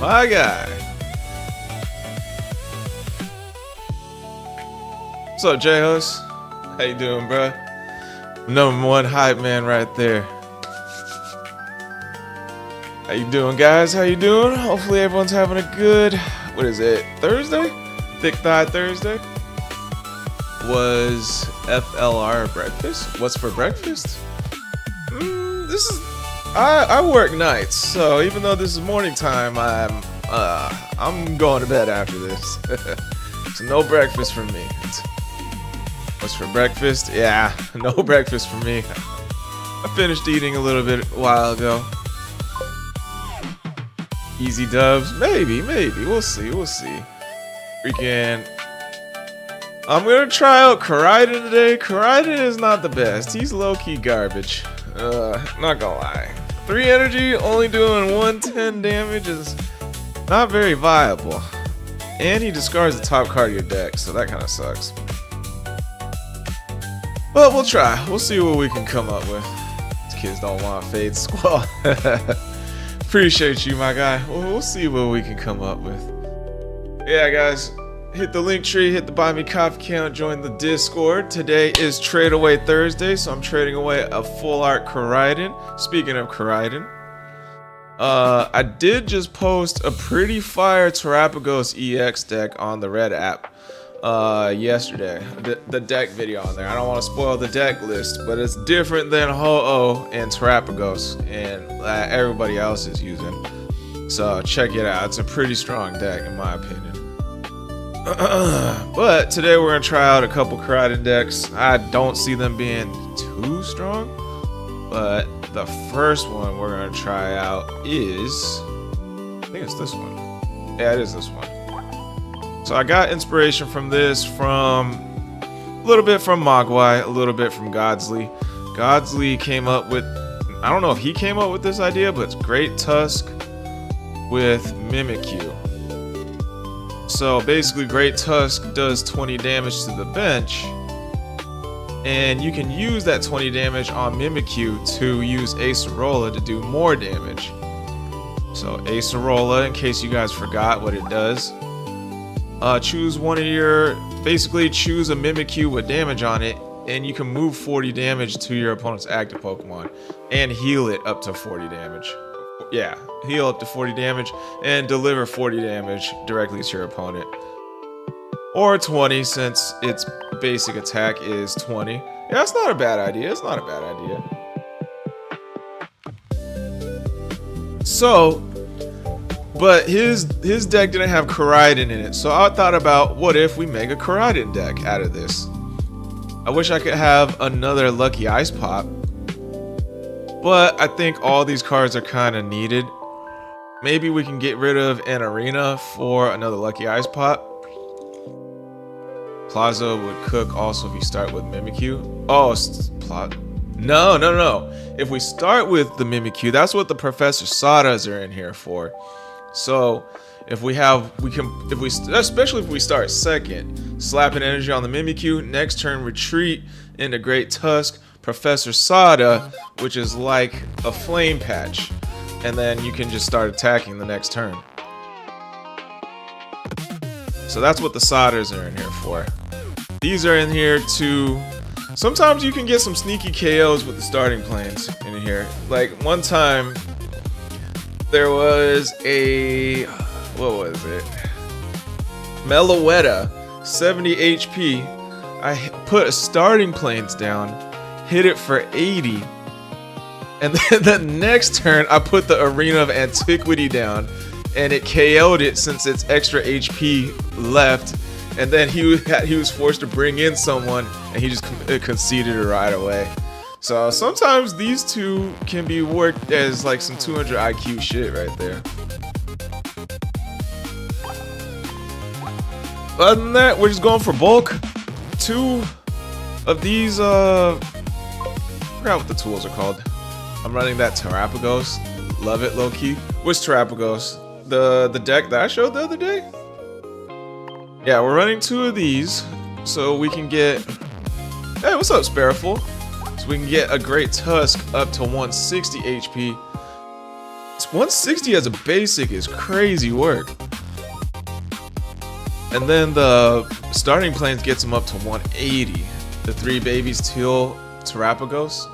My guy. What's up, J-Host? How you doing, bro? #1 hype man right there. How you doing, guys? How you doing? Hopefully everyone's having a good, what is it, Thursday? Thick Thigh Thursday? Was FLR breakfast? What's for breakfast? I work nights, so even though this is morning time, I'm going to bed after this. So no breakfast for me. What's for breakfast? Yeah, no breakfast for me. I finished eating a little bit a while ago. Easy dubs, maybe. We'll see. Freaking. I'm gonna try out Koraidon today. Koraidon is not the best. He's low-key garbage. Not gonna lie. 3 energy, only doing 110 damage is not very viable. And he discards the top card of your deck, so that kind of sucks. But we'll try. We'll see what we can come up with. These kids don't want Fade Squall. Appreciate you, my guy. We'll see what we can come up with. Yeah, guys. Hit the link tree, hit the buy me coffee account, join the Discord. Today is Trade Away Thursday, so I'm trading away a full art Koraidon. Speaking of Koraidon, I did just post a pretty fire Terapagos EX deck on the Red app yesterday. The deck video on there. I don't want to spoil the deck list, but it's different than Ho-Oh and Terapagos and everybody else is using. So check it out. It's a pretty strong deck in my opinion. But today we're gonna try out a couple Koraidon decks. I don't see them being too strong, but the first one we're gonna try out is, I think it's this one. Yeah, it is this one. So I got inspiration from this from a little bit from Mogwai, a little bit from Godsley. Godsley came up with, I don't know if he came up with this idea, but it's Great Tusk with Mimikyu. So basically Great Tusk does 20 damage to the bench, and you can use that 20 damage on Mimikyu to use Acerola to do more damage. So Acerola, in case you guys forgot what it does, choose one of your, basically choose a Mimikyu with damage on it, and you can move 40 damage to your opponent's active Pokemon and heal it up to 40 damage. Yeah, heal up to 40 damage and deliver 40 damage directly to your opponent. Or 20 since its basic attack is 20. Yeah, that's not a bad idea. It's not a bad idea. So, but his deck didn't have Koraidon in it. So I thought about, what if we make a Koraidon deck out of this? I wish I could have another Lucky Ice Pop, but I think all these cards are kind of needed. Maybe we can get rid of an Arena for another Lucky Ice Pop. Plaza would cook also if you start with Mimikyu. Oh, no. If we start with the Mimikyu, that's what the Professor Sadas are in here for. So if we have, especially if we start second, slap an energy on the Mimikyu, next turn retreat into Great Tusk, Professor Sada, which is like a flame patch, and then you can just start attacking the next turn. So that's what the Sadas are in here for. These are in here to, sometimes you can get some sneaky KOs with the starting planes in here. Like one time there was a, what was it? Meloetta, 70 HP. I put a starting planes down, hit it for 80, and then the next turn I put the Arena of Antiquity down and it KO'd it since its extra HP left, and then he was forced to bring in someone and he just conceded it right away. So sometimes these two can be worked as like some 200 IQ shit right there. Other than that, we're just going for bulk. 2 of these, I forgot what the tools are called. I'm running that Terapagos. Love it, low-key. Which Terapagos? The deck that I showed the other day? Yeah, we're running 2 of these so we can get... Hey, what's up, Sparrowful? So we can get a Great Tusk up to 160 HP. 160 as a basic is crazy work. And then the starting planes gets him up to 180. The 3 babies teal Terrapagos.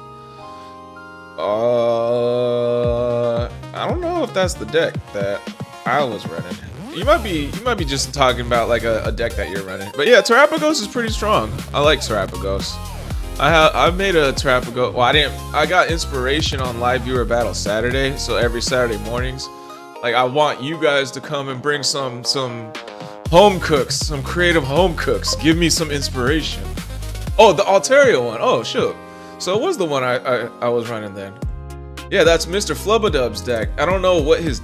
I don't know if that's the deck that I was running. You might be just talking about like a deck that you're running. But yeah, Terrapagos is pretty strong. I like Terrapagos. I've made a Terrapagos. Well, I got inspiration on Live Viewer Battle Saturday. So every Saturday mornings, like I want you guys to come and bring some home cooks, some creative home cooks. Give me some inspiration. Oh, the Altaria one. Oh, shoot. So it was the one I was running then. Yeah, that's Mr. Flubbadub's deck. I don't know what his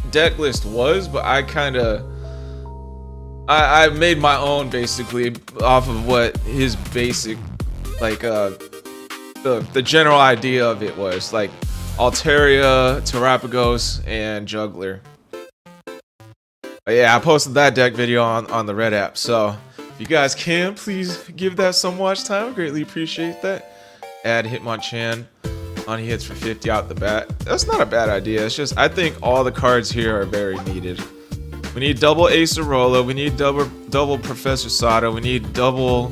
deck list was, but I made my own basically off of what his basic, like the general idea of it was, like Altaria, Terrapagos, and Juggler. But yeah, I posted that deck video on the Red app, so if you guys can, please give that some watch time. I greatly appreciate that. Add Hitmonchan on hits for 50 out the bat. That's not a bad idea. It's just I think all the cards here are very needed. We need double Acerola. We need double Professor Sada. We need double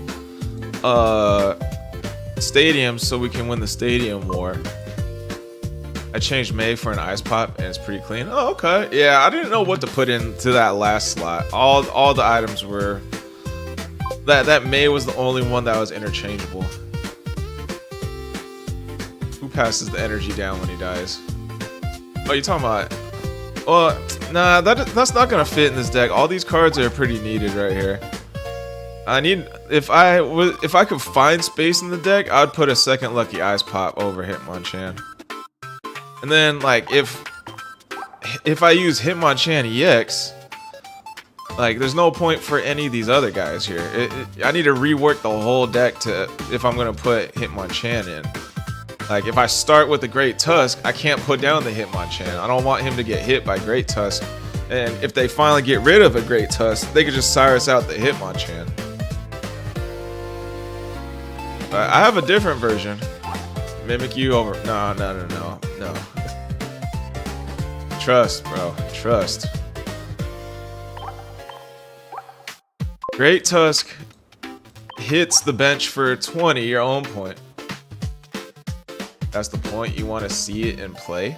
stadiums so we can win the stadium war. I changed May for an Ice Pop and it's pretty clean. Oh, okay. Yeah, I didn't know what to put into that last slot. All the items were that May was the only one that was interchangeable. Who passes the energy down when he dies? Oh, you talking about? Well, nah, that's not gonna fit in this deck. All these cards are pretty needed right here. I need if I could find space in the deck, I'd put a second Lucky Ice Pop over Hitmonchan. And then like if I use Hitmonchan EX, like there's no point for any of these other guys here. I need to rework the whole deck if I'm gonna put Hitmonchan in. Like if I start with the Great Tusk, I can't put down the Hitmonchan. I don't want him to get hit by Great Tusk. And if they finally get rid of a Great Tusk, they could just Cyrus out the Hitmonchan. I have a different version. Mimic you over. No. Trust, bro. Trust. Great Tusk hits the bench for 20, your own point. That's the point. You want to see it in play?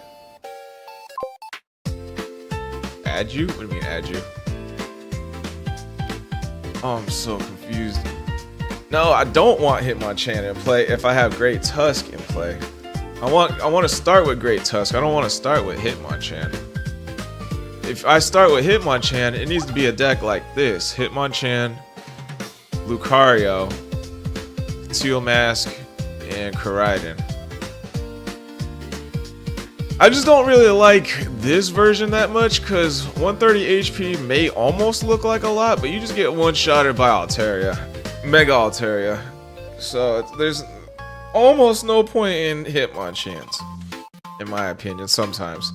Add you? What do you mean add you? Oh, I'm so confused. No, I don't want Hitmonchan in play if I have Great Tusk in play. I want to start with Great Tusk. I don't want to start with Hitmonchan. If I start with Hitmonchan, it needs to be a deck like this. Hitmonchan, Lucario, Teal Mask, and Koraidon. I just don't really like this version that much because 130 HP may almost look like a lot, but you just get one-shotted by Altaria. Mega Altaria. So there's almost no point in Hitmonchans, in my opinion, sometimes.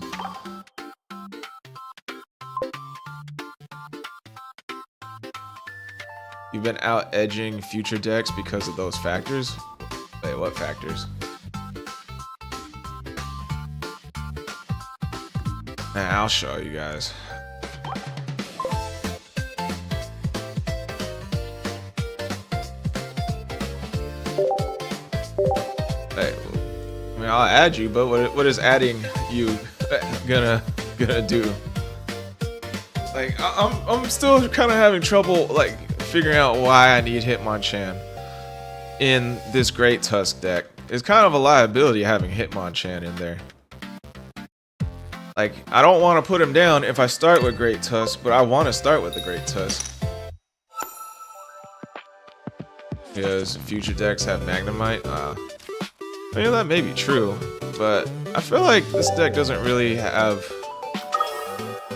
You've been out-edging future decks because of those factors? Wait, what factors? I'll show you guys. Hey, I mean, I'll add you, but what is adding you gonna do? Like, I'm still kind of having trouble like figuring out why I need Hitmonchan in this Great Tusk deck. It's kind of a liability having Hitmonchan in there. Like, I don't want to put him down if I start with Great Tusk, but I want to start with the Great Tusk. Because future decks have Magnemite. I mean, that may be true, but I feel like this deck doesn't really have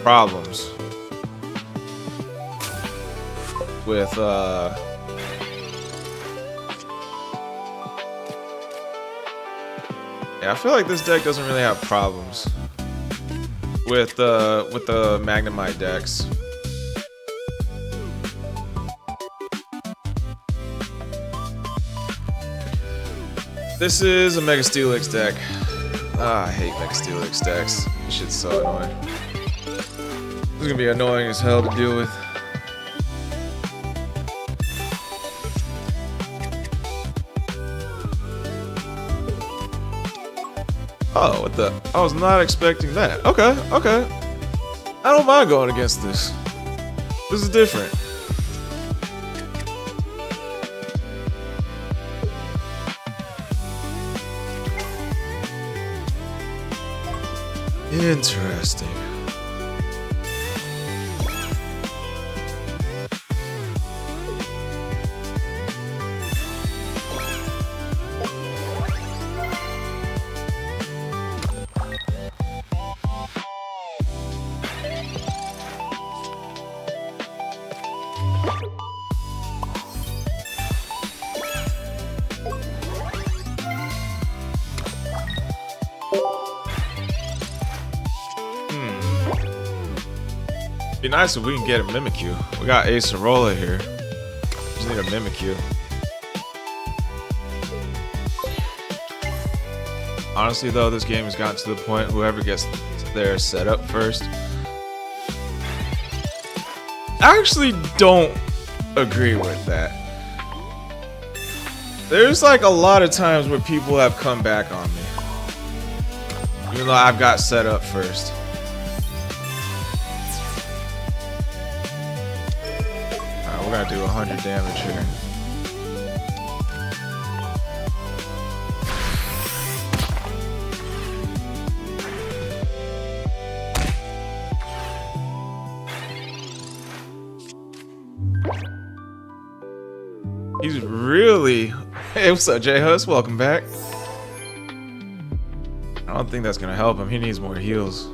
problems with, yeah, I feel like this deck doesn't really have problems with the Magnemite decks. This is a Mega Steelix deck. I hate Mega Steelix decks. This shit's so annoying. This is gonna be annoying as hell to deal with. Oh, what the? I was not expecting that. Okay, okay. I don't mind going against this. This is different. Interesting. Be nice if we can get a Mimikyu. We got Acerola here. Just need a Mimikyu. Honestly though, this game has gotten to the point whoever gets their setup first. I actually don't agree with that. There's like a lot of times where people have come back on me. Even though I've got set up first. We're gonna do 100 damage here. He's really... Hey, what's up, J-Hus? Welcome back. I don't think that's gonna help him. He needs more heals.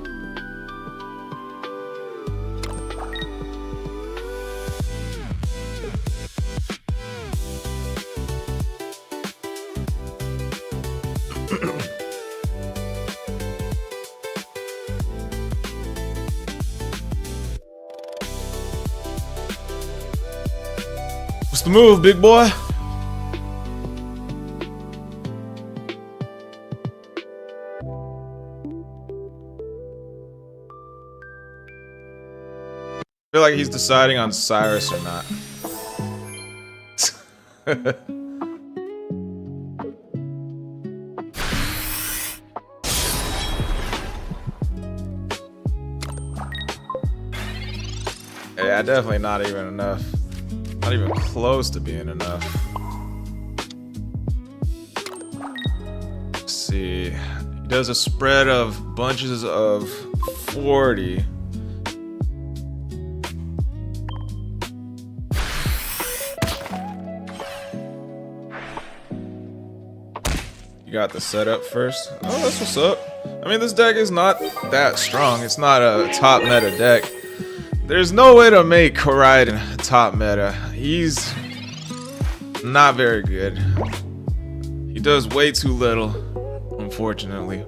What's the move, big boy? I feel like he's deciding on Cyrus or not. Yeah, definitely not even enough. Not even close to being enough. Let's see. He does a spread of bunches of 40. You got the setup first. Oh, that's what's up. I mean, this deck is not that strong. It's not a top meta deck. There's no way to make Koraidon top meta. He's not very good. He does way too little, unfortunately.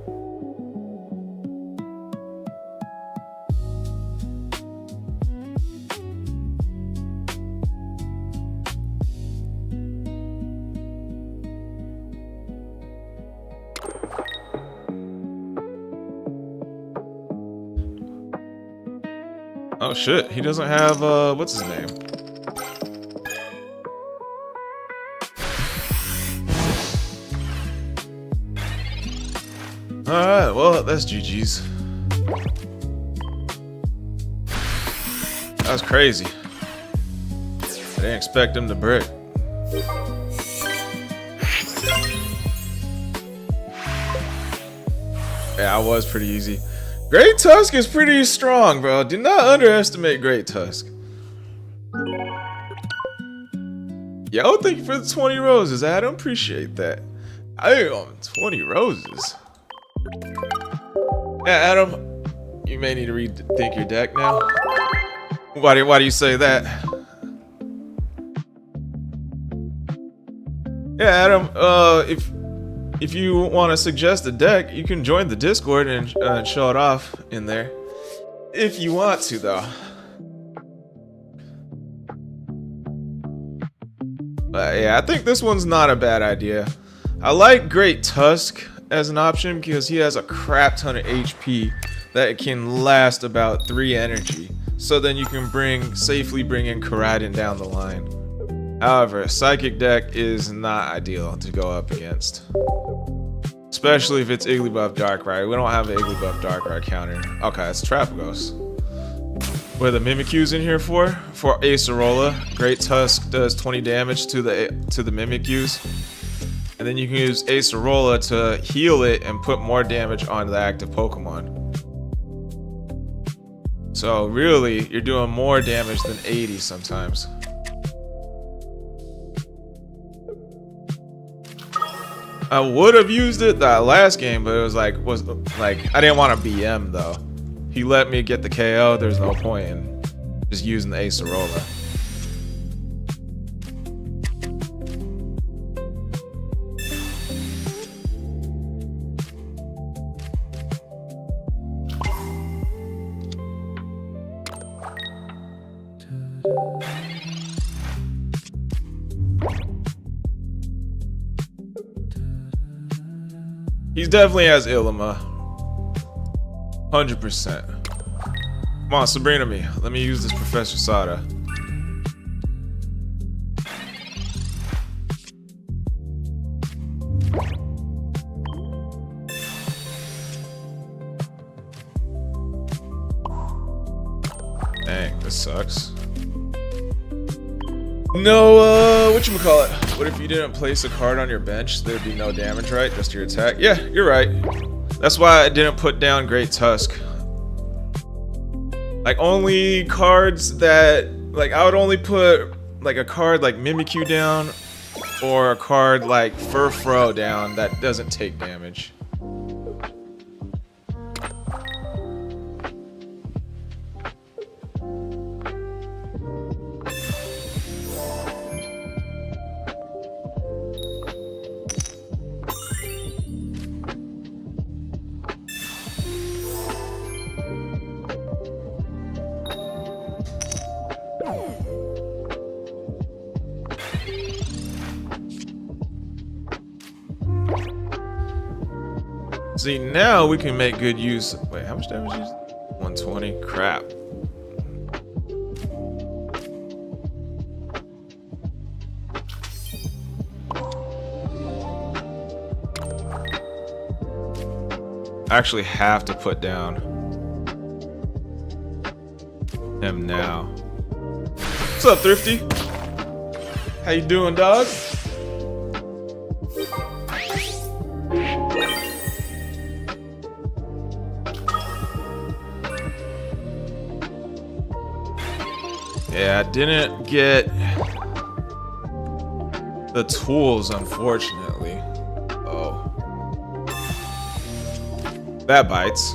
Oh shit, he doesn't have, what's his name? Alright, well, that's GG's. That was crazy. I didn't expect him to brick. Yeah, I was pretty easy. Great Tusk is pretty strong, bro. Do not underestimate Great Tusk. Yo, thank you for the 20 roses, Adam. Appreciate that. Damn, 20 roses. Yeah, Adam, you may need to rethink your deck now. Why do you say that? Yeah, Adam, if you want to suggest a deck, you can join the Discord and show it off in there. If you want to, though. But yeah, I think this one's not a bad idea. I like Great Tusk as an option because he has a crap ton of HP that can last about 3 energy. So then you can safely bring in Koraidon down the line. However, Psychic deck is not ideal to go up against. Especially if it's Igglybuff Darkrai. We don't have an Igglybuff Darkrai counter. Okay, it's Trapagos. What are the Mimikyu's in here for? For Acerola. Great Tusk does 20 damage to the Mimikyu's. And then you can use Acerola to heal it and put more damage on the active Pokemon. So really, you're doing more damage than 80 sometimes. I would have used it that last game, but it was like I didn't want to BM though. He let me get the KO. There's no point in just using the Acerola. He definitely has Ilima. 100%. Come on, Sabrina me. Let me use this Professor Sada. Dang, this sucks. No, whatchamacallit? What if you didn't place a card on your bench? There'd be no damage, right? Just your attack? Yeah, you're right. That's why I didn't put down Great Tusk. Like, only cards that... Like, I would only put, like, a card like Mimikyu down, or a card like Furfrou down that doesn't take damage. See, now we can make good use. Wait, how much damage is 120? Crap. I actually have to put down him now. What's up, Thrifty? How you doing, dog? Yeah, I didn't get the tools, unfortunately. Oh. That bites.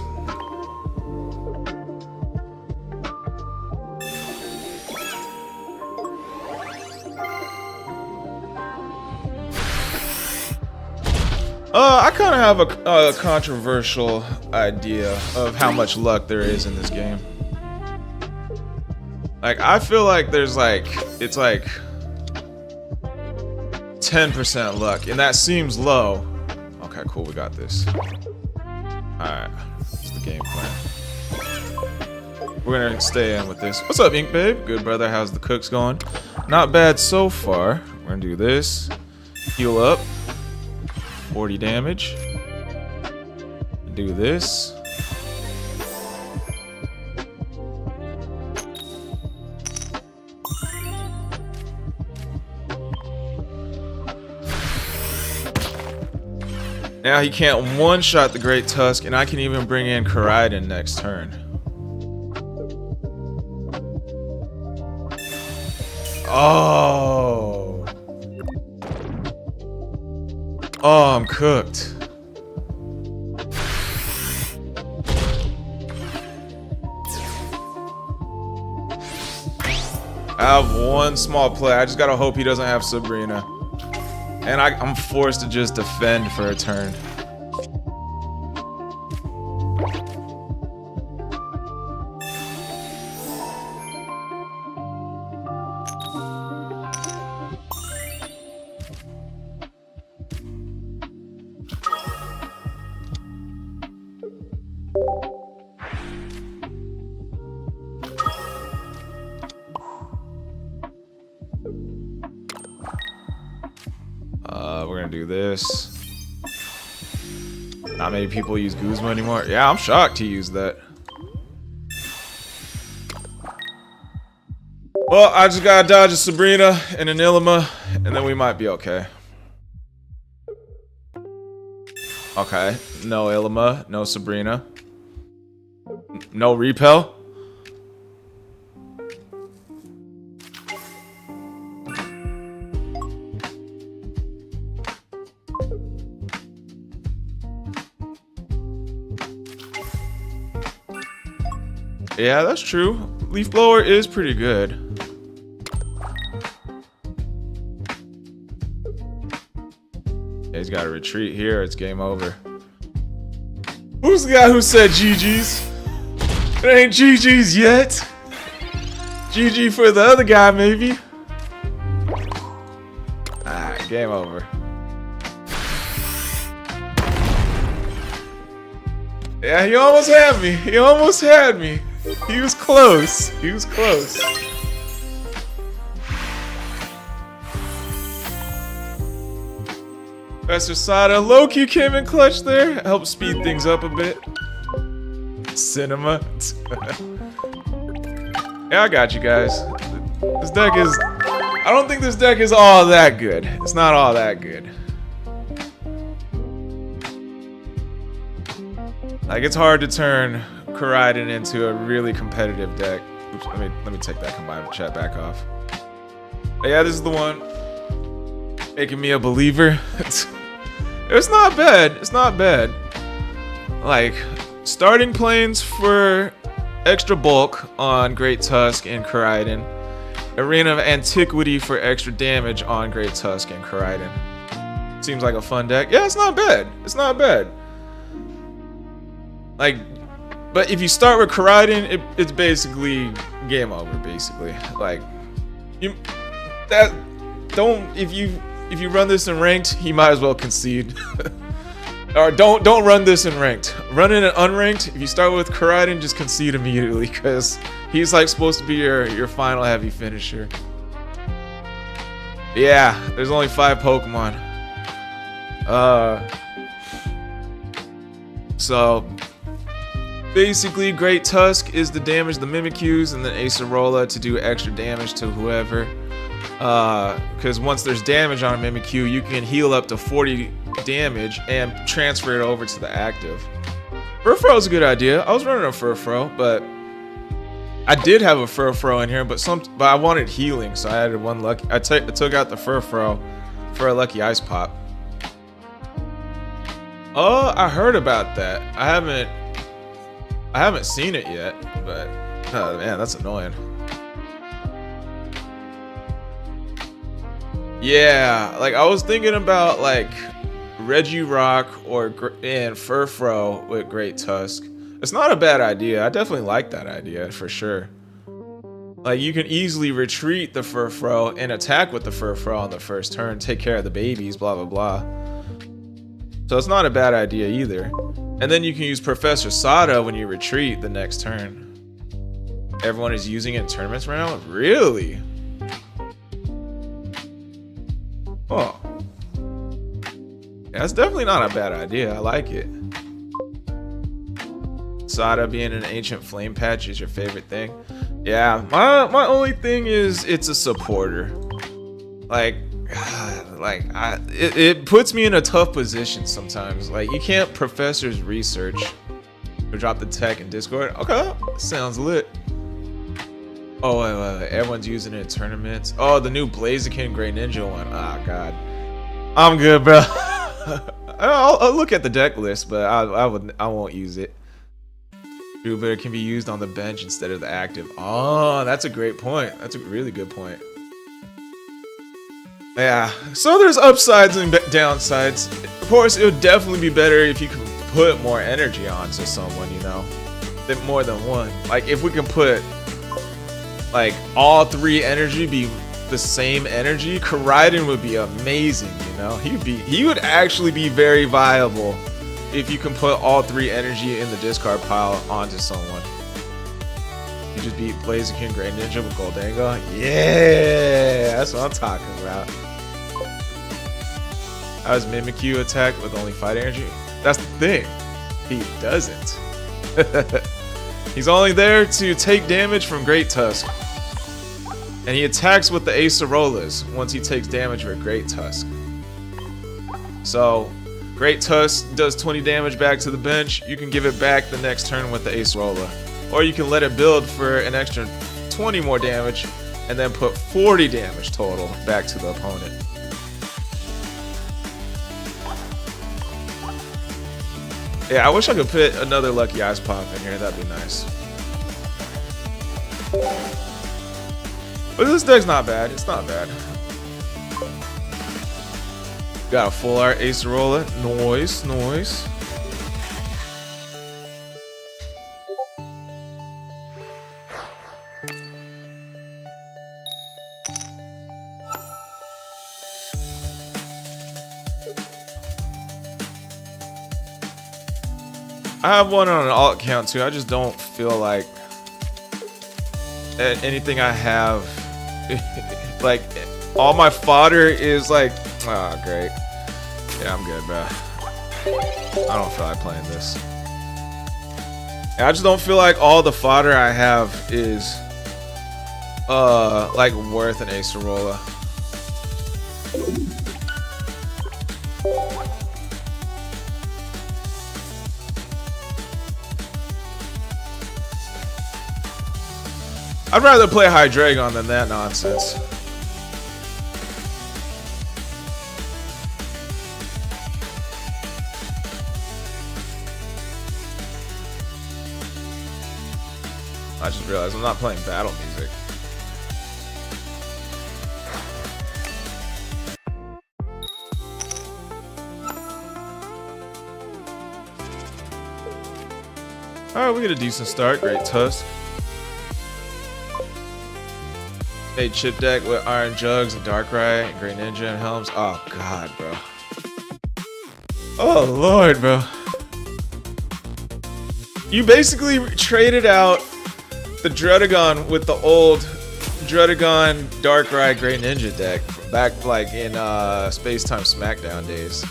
I kind of have a controversial idea of how much luck there is in this game. Like, I feel like there's like, it's like 10% luck, and that seems low. Okay, cool, we got this. Alright, that's the game plan. We're gonna stay in with this. What's up, Ink Babe? Good, brother, how's the cooks going? Not bad so far. We're gonna do this. Heal up. 40 damage. Do this. Now he can't one-shot the Great Tusk, and I can even bring in Koraidon next turn. Oh. Oh, I'm cooked. I have one small play. I just gotta hope he doesn't have Sabrina. And I'm forced to just defend for a turn. gonna do this. Not many people use Guzma anymore. Yeah, I'm shocked he used that. Well, I just gotta dodge a Sabrina and an Ilima, and then we might be okay. Okay, no Ilima, no Sabrina. No repel. Yeah, that's true. Leaf blower is pretty good. Yeah, he's got to retreat here. It's game over. Who's the guy who said GG's? It ain't GG's yet. GG for the other guy, maybe. Alright, game over. Yeah, he almost had me. He almost had me. He was close. He was close. Professor Sada, Loki came in clutch there. Helped speed things up a bit. Cinema. Yeah, I got you guys. This deck is... I don't think this deck is all that good. It's not all that good. Like, it's hard to turn Koraidon into a really competitive deck. Oops, let me take that combined chat back off. But yeah, this is the one. Making me a believer. It's not bad. It's not bad. Like, starting planes for extra bulk on Great Tusk and Koraidon. Arena of Antiquity for extra damage on Great Tusk and Koraidon. Seems like a fun deck. Yeah, it's not bad. It's not bad. Like, but if you start with Koraidon, it's basically game over. Basically, like, if you run this in ranked, he might as well concede. Or don't run this in ranked. Run it in unranked. If you start with Koraidon, just concede immediately because he's like supposed to be your final heavy finisher. Yeah, there's only 5 Pokemon. So basically, Great Tusk is the damage the Mimikyus, and then Acerola to do extra damage to whoever. Because once there's damage on a Mimikyu, you can heal up to 40 damage and transfer it over to the active. Furfrou is a good idea. I was running a Furfrou, but I did have a Furfrou in here, but I wanted healing, so I added one lucky. I took out the Furfrou for a lucky Ice Pop. Oh, I heard about that. I haven't seen it yet, but oh man, that's annoying. Yeah, like I was thinking about like Regirock and Furfrou with Great Tusk. It's not a bad idea. I definitely like that idea for sure. Like you can easily retreat the Furfrou and attack with the Furfrou on the first turn, take care of the babies, blah blah blah. So it's not a bad idea either. And then you can use Professor Sada when you retreat the next turn. Everyone is using it in tournaments right now? Really? Oh. Yeah, that's definitely not a bad idea. I like it. Sada being an ancient flame patch is your favorite thing. Yeah, my only thing is it's a supporter. Like it puts me in a tough position sometimes. Like you can't Professor's research or drop the tech in Discord. Okay, sounds lit. Oh, wait, everyone's using it in tournaments. Oh, the new Blaziken Grey Ninja one. Ah, God. I'm good, bro. I'll look at the deck list, but I won't use it. Jupiter can be used on the bench instead of the active. Oh, that's a great point. That's a really good point. Yeah, so there's upsides and downsides. Of course, it would definitely be better if you could put more energy onto someone, you know, more than one. Like if we can put like all 3 energy be the same energy, Koraidon would be amazing, you know. He would actually be very viable if you can put all 3 energy in the discard pile onto someone. You just beat Blaziken Grey Ninja with Goldango. Yeah, that's what I'm talking about. How does Mimikyu attack with only fight energy? That's the thing. He doesn't. He's only there to take damage from Great Tusk. And he attacks with the Acerolas once he takes damage with Great Tusk. So, Great Tusk does 20 damage back to the bench. You can give it back the next turn with the Acerola. Or you can let it build for an extra 20 more damage and then put 40 damage total back to the opponent. Yeah, I wish I could put another Lucky Ice Pop in here. That'd be nice. But this deck's not bad. It's not bad. Got a full art Acerola. Noise, noise. I have one on an alt count too. I just don't feel like anything I have, like all my fodder is like, oh great. Yeah, I'm good, bro. I don't feel like playing this. I just don't feel like all the fodder I have is like worth an Acerola. I'd rather play Hydreigon than that nonsense. I just realized I'm not playing battle music. Alright, we get a decent start. Great Tusk. Made chip deck with Iron Jugs and Darkrai and Great Ninja and Helms. Oh god, bro. Oh lord, bro. You basically traded out the Druddigon with the old Druddigon Darkrai Great Ninja deck back like in Space Time Smackdown days.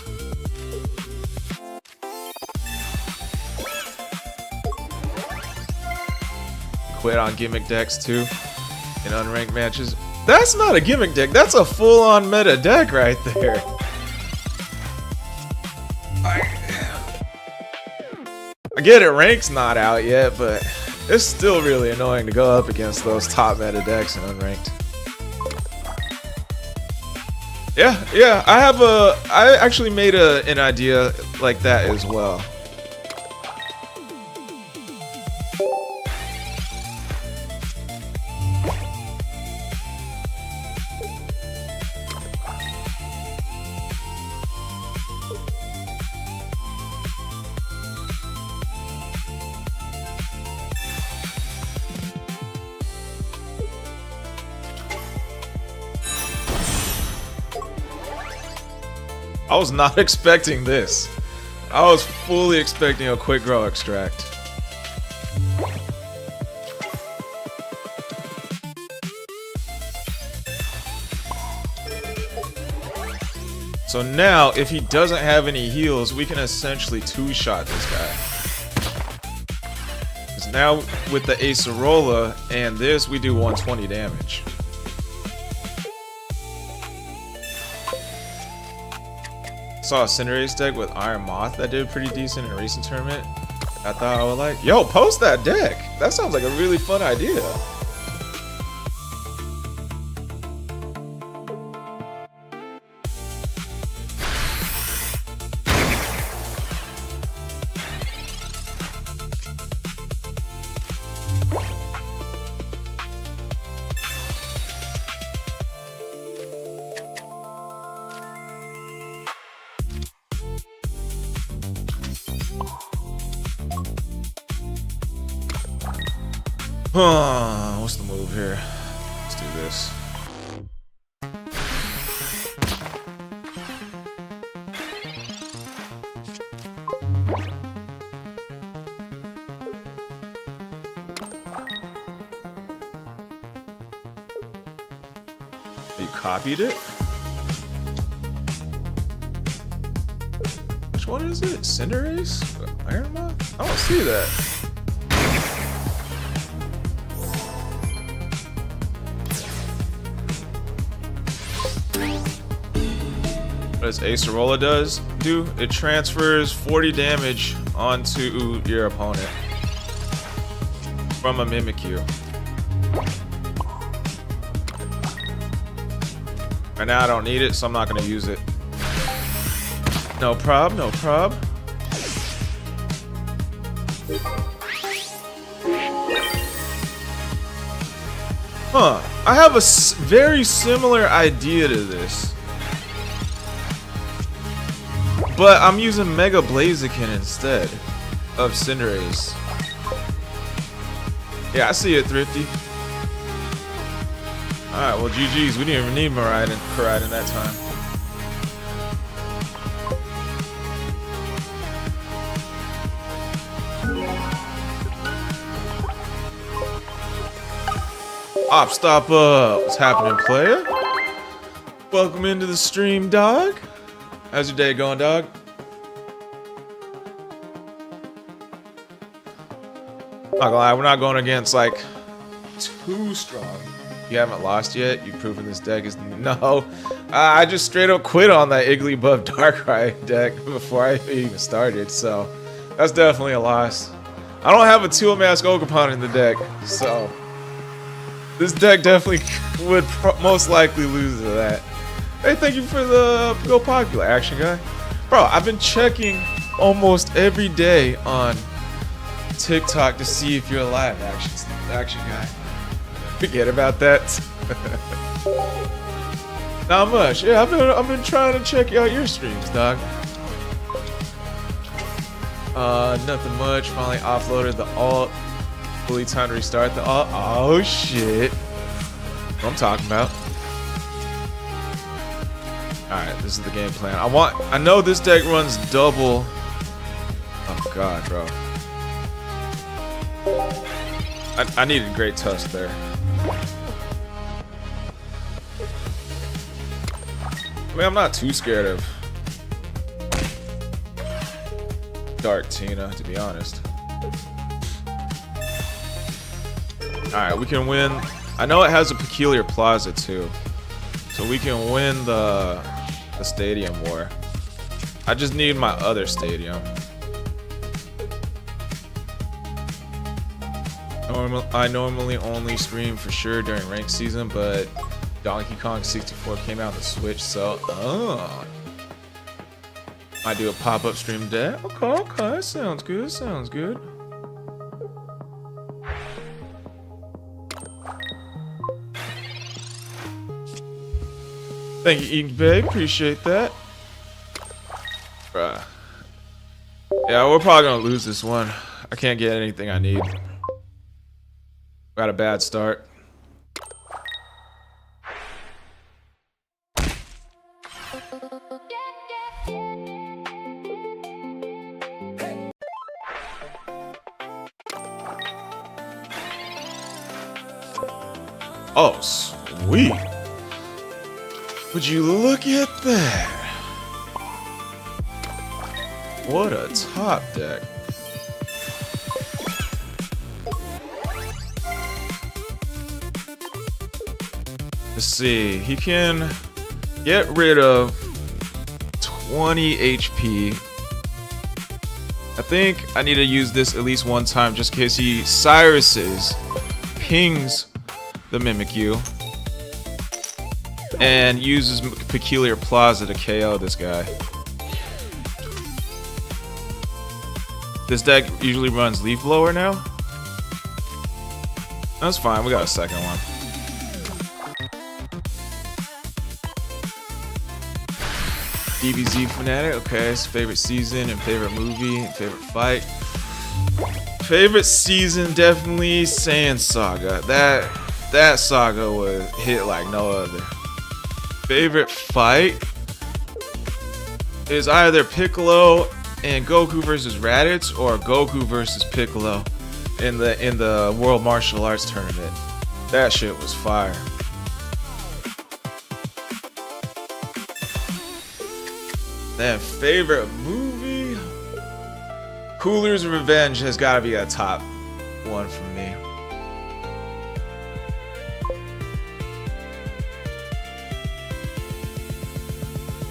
Quit on gimmick decks too. In unranked matches. That's not a gimmick deck. That's a full-on meta deck right there. I get it, rank's not out yet, but it's still really annoying to go up against those top meta decks in unranked. Yeah, I actually made an idea like that as well. I was not expecting this. I was fully expecting a quick grow extract. So now, if he doesn't have any heals, we can essentially two-shot this guy. Because now, with the Acerola and this, we do 120 damage. Saw a Cinderace deck with Iron Moth that did pretty decent in a recent tournament. I thought I would like, yo, post that deck. That sounds like a really fun idea. What's the move here? Let's do this. You copied it? one is it? Cinderace? Iron Man? I don't see that. What does Acerola do? It transfers 40 damage onto your opponent from a Mimikyu. Right now I don't need it, so I'm not gonna use it. No prob, no prob. Huh, I have a very similar idea to this. But I'm using Mega Blaziken instead of Cinderace. Yeah, I see it, Thrifty. Alright, well, GG's. We didn't even need Koraidon that time. Op, stop up. What's happening, player? Welcome into the stream, dog. How's your day going, dog? Not gonna lie, we're not going against, like, too strong. You haven't lost yet? You've proven this deck is... No. I just straight up quit on that Igglybuff Darkrai deck before I even started, so... That's definitely a loss. I don't have a Tool Mask Ogerpon in the deck, so... This deck definitely would most likely lose to that. Hey, thank you for the Go Popular action guy. Bro, I've been checking almost every day on TikTok to see if you're alive, action guy. Forget about that. Not much. Yeah, I've been trying to check out your streams, dog. Nothing much. Finally offloaded the alt. Fully time to restart the alt. Oh shit. What I'm talking about. Alright, this is the game plan. I know this deck runs double. Oh god, bro. I needed Great Tusk there. I mean, I'm not too scared of Dark Tina, to be honest. Alright, we can win. I know it has a Peculiar Plaza too, so we can win the Stadium War. I just need my other stadium. I normally only stream for sure during ranked season, but Donkey Kong 64 came out on the Switch, so I do a pop-up stream day. Okay, sounds good, sounds good. Thank you, Ink Babe. Appreciate that. Bruh. Yeah, we're probably gonna lose this one. I can't get anything I need. Got a bad start. Oh, sweet. Would you look at that? What a top deck. Let's see. He can get rid of 20 HP. I think I need to use this at least one time just in case he Cyruses, pings the Mimikyu, and uses Peculiar Plaza to KO this guy. This deck usually runs Leaf Blower now. That's fine, we got a second one. DBZ Fanatic, okay, his favorite season and favorite movie and favorite fight. Favorite season, definitely Saiyan Saga. That saga was hit like no other. Favorite fight is either Piccolo and Goku versus Raditz or Goku versus Piccolo in the World Martial Arts Tournament. That shit was fire. Then favorite movie? Cooler's Revenge has got to be a top one for me.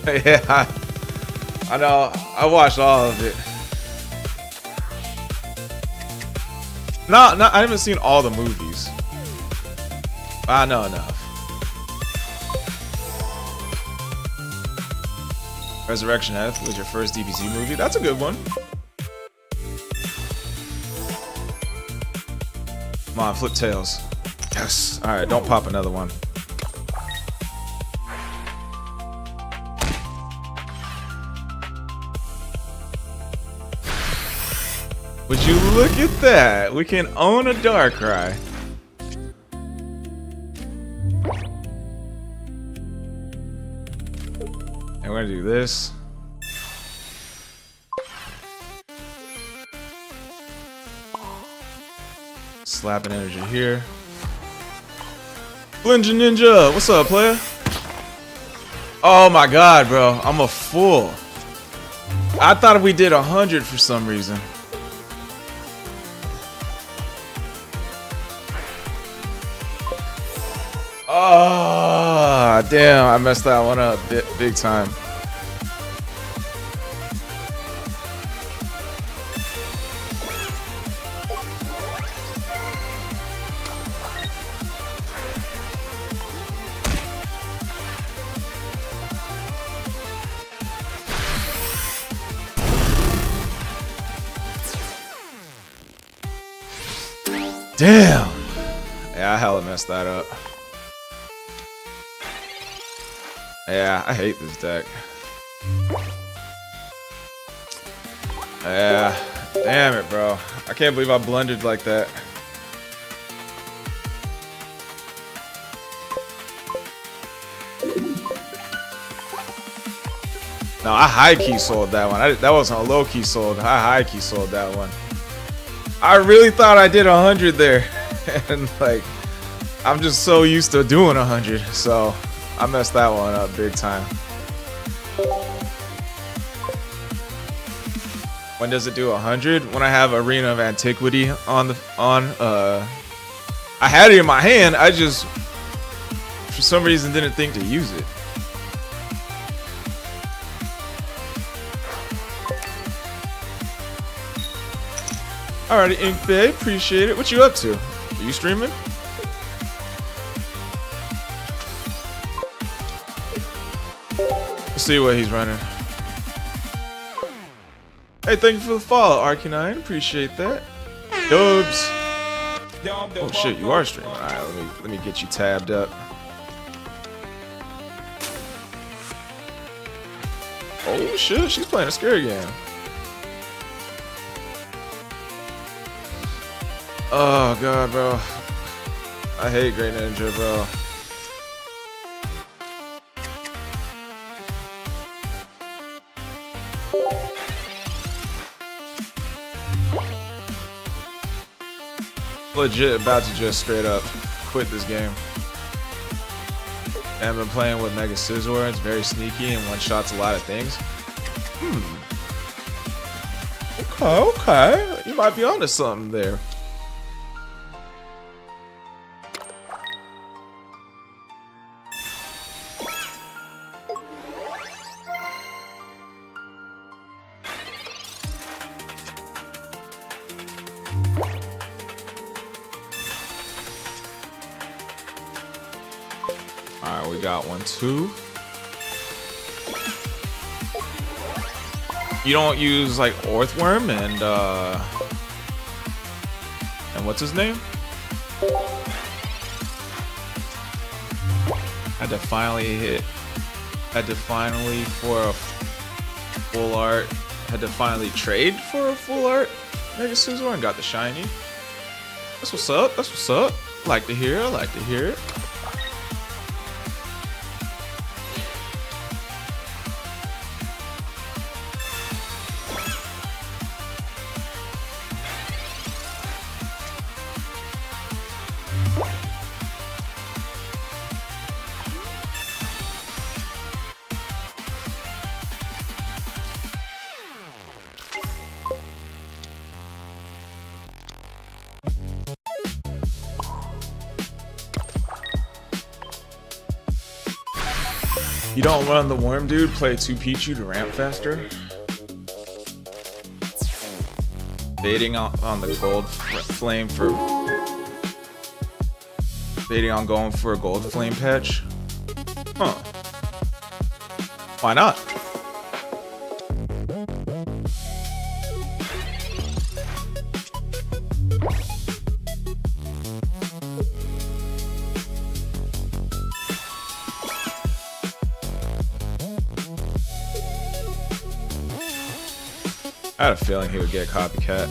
Yeah, I know. I watched all of it. No, I haven't seen all the movies. I know enough. Resurrection F was your first DBZ movie. That's a good one. Come on, flip tails. Yes. All right, don't pop another one. Would you look at that? We can own a Darkrai. And we're gonna do this. Slapping energy here. Blinja Ninja, what's up, player? Oh my god, bro, I'm a fool. I thought we did 100 for some reason. Oh, damn, I messed that one up big time. Damn. Yeah, I hella messed that up. Yeah, I hate this deck. Yeah, damn it, bro. I can't believe I blundered like that. No, I high-key sold that one. That wasn't a low-key sold. I high-key sold that one. I really thought I did 100 there. And, like, I'm just so used to doing 100, so I messed that one up big time. When does it do 100? When I have Arena of Antiquity on I had it in my hand, I just for some reason didn't think to use it. Alrighty, Ink Bay, appreciate it. What you up to? Are you streaming? Let's see what he's running. Hey, thank you for the follow, Arcanine. Appreciate that. Dubs. Oh shit, you are streaming. Alright, let me get you tabbed up. Oh shit, she's playing a scary game. Oh god, bro. I hate Great Ninja, bro. Legit about to just straight up quit this game. And I've been playing with Mega Scizor. It's very sneaky and one-shots a lot of things. Okay. You might be onto something there. Alright, we got 1, 2. You don't use like Earthworm and what's his name? Had to finally for a full art. Had to finally trade for a full art Mega Scizor and got the shiny. That's what's up. That's what's up. Like to hear it. I like to hear it. You don't run the worm, dude. Play 2 Pichu to ramp faster. Baiting on the gold flame for... Baiting on going for a gold flame patch. Huh. Why not? I had a feeling he would get copycat.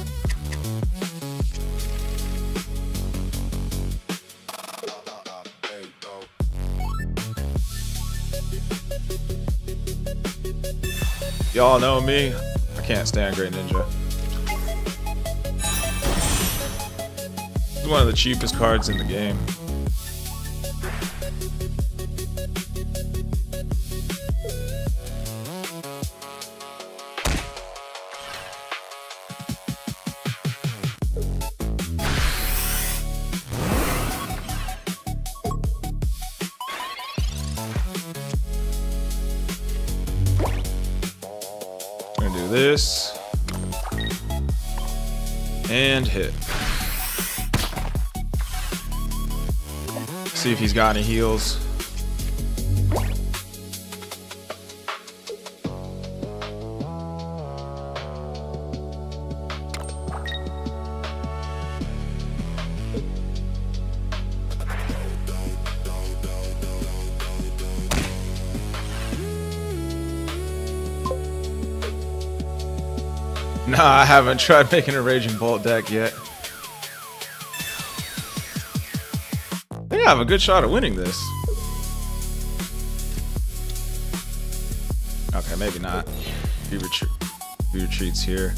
Y'all know me. I can't stand Great Ninja. He's one of the cheapest cards in the game. Do this and hit. See if he's got any heals. Nah, I haven't tried making a Raging Bolt deck yet. I think I have a good shot at winning this. Okay, maybe not. He retreats here.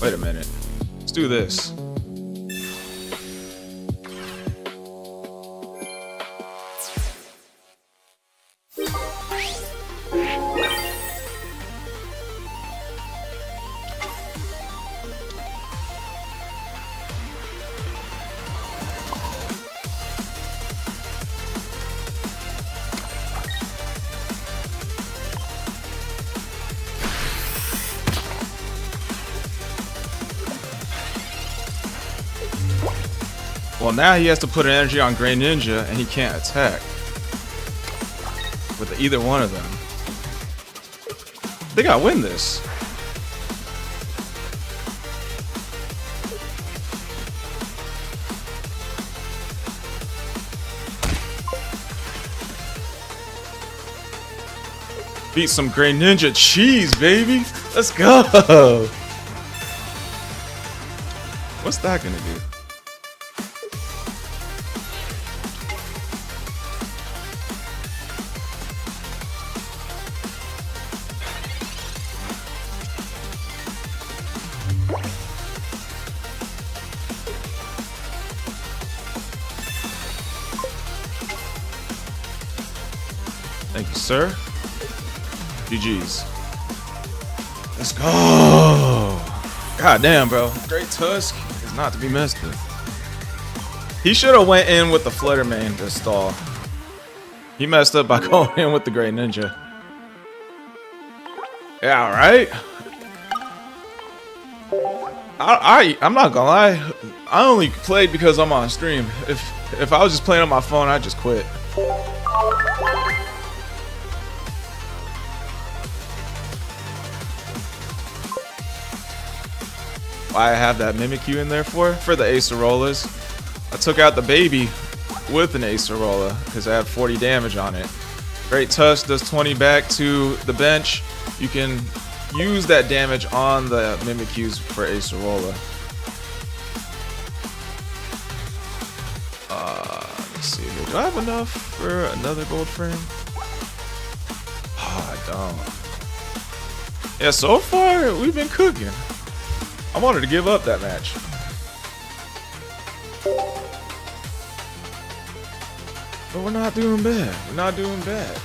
Wait a minute. Let's do this. Well, now he has to put an energy on Great Ninja, and he can't attack with either one of them. They gotta win this. Beat some Great Ninja cheese, baby. Let's go. What's that gonna do? Thank you, sir. GG's. Let's go. God damn, bro. Great Tusk is not to be messed with. He should have went in with the Flitter main to stall. He messed up by going in with the Great Ninja. Yeah, right? I'm not gonna lie. I only played because I'm on stream. If I was just playing on my phone, I'd just quit. Why I have that Mimikyu in there for the Acerolas. I took out the baby with an Acerola because I have 40 damage on it. Great Tusk does 20 back to the bench. You can use that damage on the Mimikyus for Acerola. Let's see here. Do I have enough for another gold frame? Oh, I don't. Yeah, so far we've been cooking. I wanted to give up that match. But we're not doing bad. We're not doing bad.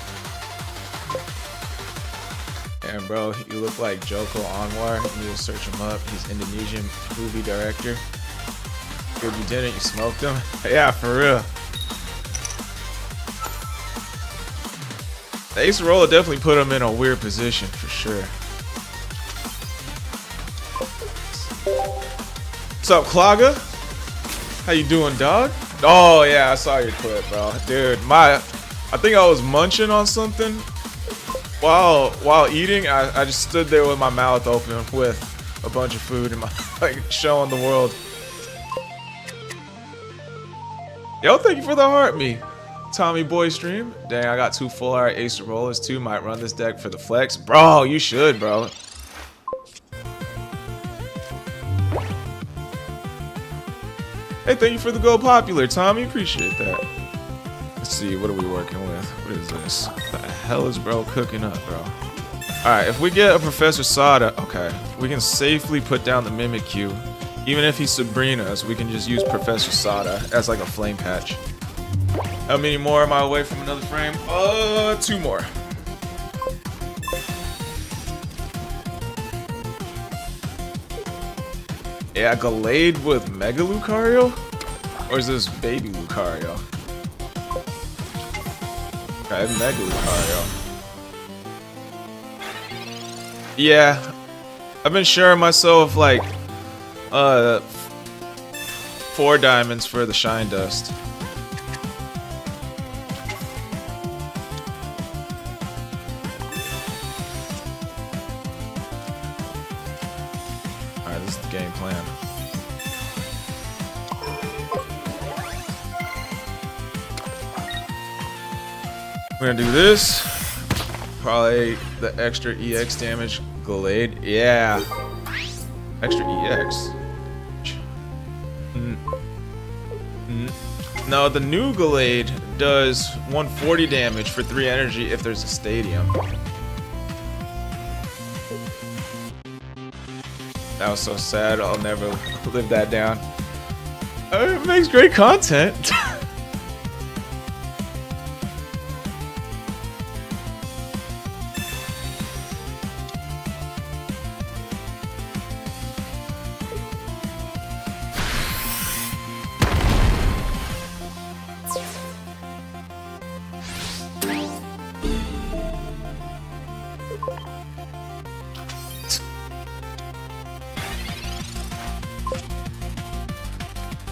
And bro, you look like Joko Anwar. You need to search him up. He's Indonesian movie director. Good, you did it. You smoked him. Yeah, for real. The Ace Roller definitely put him in a weird position for sure. What's up, Klaga? How you doing, dog? Oh yeah, I saw your clip, bro. Dude, I think I was munching on something while eating. I just stood there with my mouth open with a bunch of food and like showing the world. Yo, thank you for the heart, me. Tommy Boy stream. Dang, I got 2 full art Ace Rollers too. Might run this deck for the flex. Bro, you should, bro. Hey, thank you for the Go Popular, Tommy. Appreciate that. Let's see, what are we working with? What is this? What the hell is bro cooking up, bro? Alright, if we get a Professor Sada, okay, we can safely put down the Mimikyu. Even if he Sabrinas, we can just use Professor Sada as like a flame patch. How many more am I away from another frame? 2 more. Yeah, Gallade with Mega Lucario? Or is this Baby Lucario? Okay, Mega Lucario. Yeah, I've been sharing myself like 4 diamonds for the Shine Dust. Alright, this is the game plan. We're gonna do this. Probably the extra EX damage. Gallade. Yeah. Extra EX. No, the new Gallade does 140 damage for 3 energy if there's a stadium. That was so sad. I'll never live that down. It makes great content.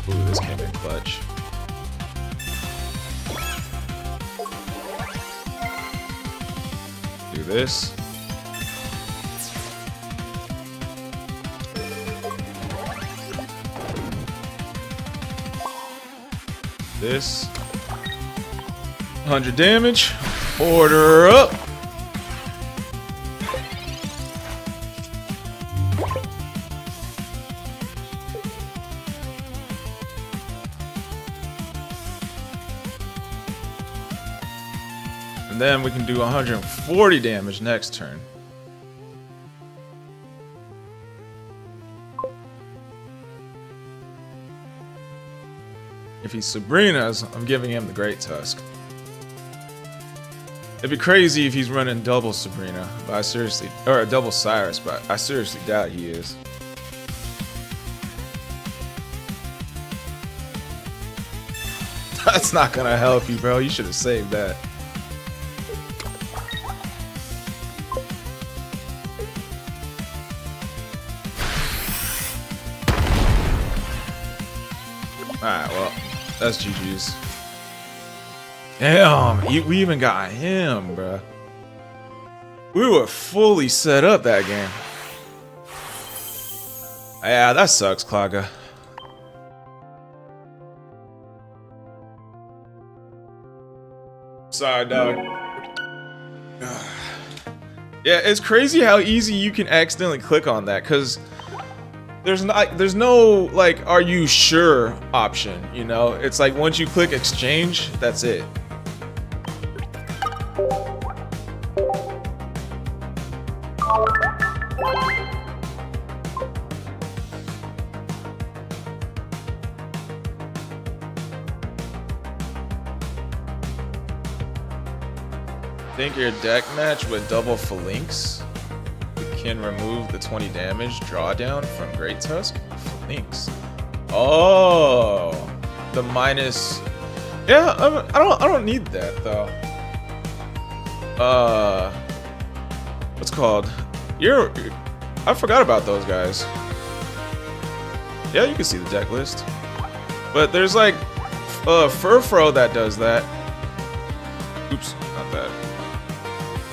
Ooh, this came in clutch. Do this. This. 100 damage. Order up. And then we can do 140 damage next turn. If he's Sabrina's, I'm giving him the Great Tusk. It'd be crazy if he's running double Sabrina, but I seriously, or a double Cyrus, but I seriously doubt he is. That's not gonna help you, bro. You should have saved that. Alright, well, that's GG's. Damn, we even got him, bruh. We were fully set up that game. Yeah, that sucks, Klaga. Sorry, dog. Yeah, it's crazy how easy you can accidentally click on that, because there's no like are you sure option, you know? It's like once you click exchange, that's it. think your deck match with double Phalanx can remove the 20 damage drawdown from Great Tusk? Phalanx. Oh, the minus. Yeah, I don't need that though. What's called? I forgot about those guys. Yeah, you can see the deck list. But there's like Furfro that does that. Oops, not that.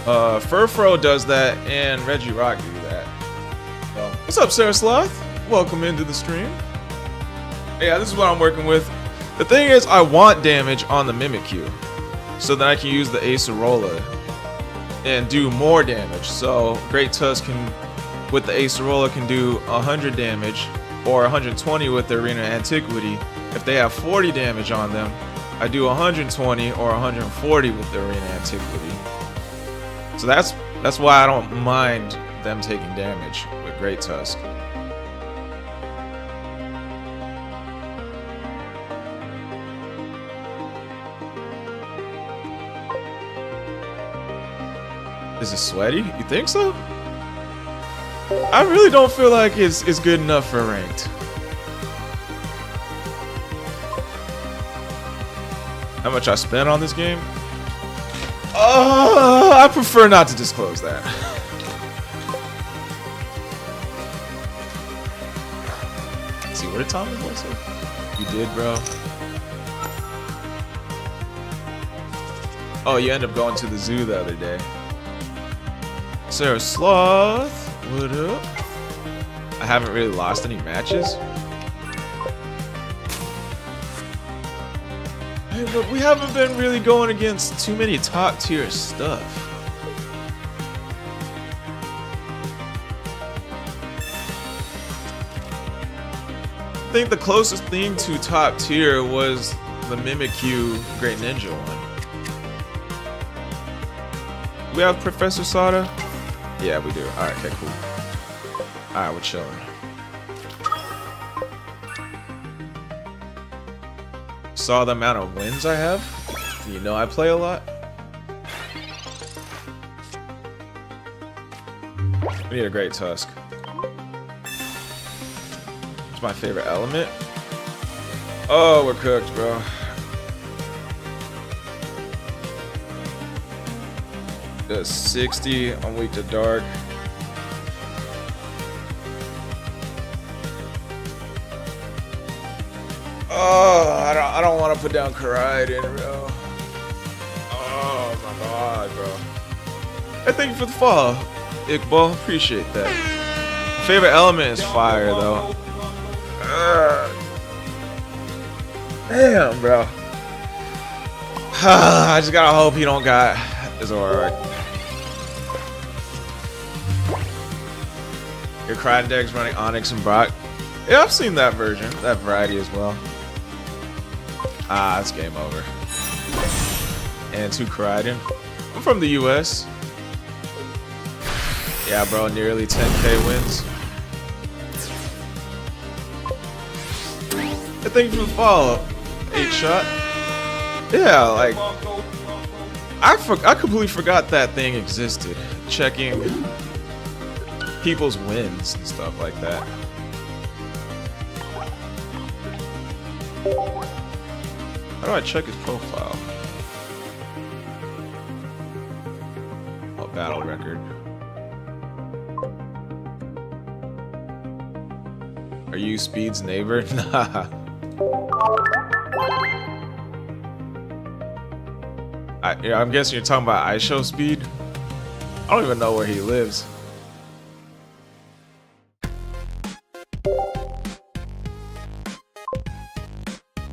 Furfro does that, and Regirock do that. So, what's up, Sarah Sloth? Welcome into the stream. Yeah, this is what I'm working with. The thing is, I want damage on the Mimikyu, so that I can use the Acerola and do more damage. So Great Tusk can, with the Acerola, can do 100 damage or 120 with the Arena Antiquity. If they have 40 damage on them, I do 120 or 140 with the Arena Antiquity. So that's why I don't mind them taking damage with Great Tusk. Is it sweaty? You think so? I really don't feel like it's good enough for ranked. How much I spent on this game? I prefer not to disclose that. Let's see, what did Tommy Boy say? You did, bro. Oh, you end up going to the zoo the other day. Sarah Sloth, what up? I haven't really lost any matches. Hey, but we haven't been really going against too many top tier stuff. I think the closest thing to top tier was the Mimikyu Great Ninja one. We have Professor Sada? Yeah, we do. Alright, okay, cool. Alright, we're chilling. Saw the amount of wins I have? You know I play a lot? We need a Great Tusk. It's my favorite element. Oh, we're cooked, bro. Does 60, I'm weak to dark. Oh, I don't want to put down Koraidon, bro. Oh my god, bro. Hey, thank you for the follow, Iqbal. Appreciate that. My favorite element is fire, though. Damn, bro. I just gotta hope he don't got his Zoroark. Your Koraidon deck's running Onyx and Brock. Yeah, I've seen that version, that variety as well. Ah, it's game over. And 2 Koraidon. I'm from the US. Yeah, bro, nearly 10k wins. Hey, thank you for the follow. 8-shot. Yeah, like I completely forgot that thing existed. Checking people's wins and stuff like that. How do I check his profile? Oh, battle record. Are you Speed's neighbor? Nah. I'm guessing you're talking about iShow Speed? I don't even know where he lives.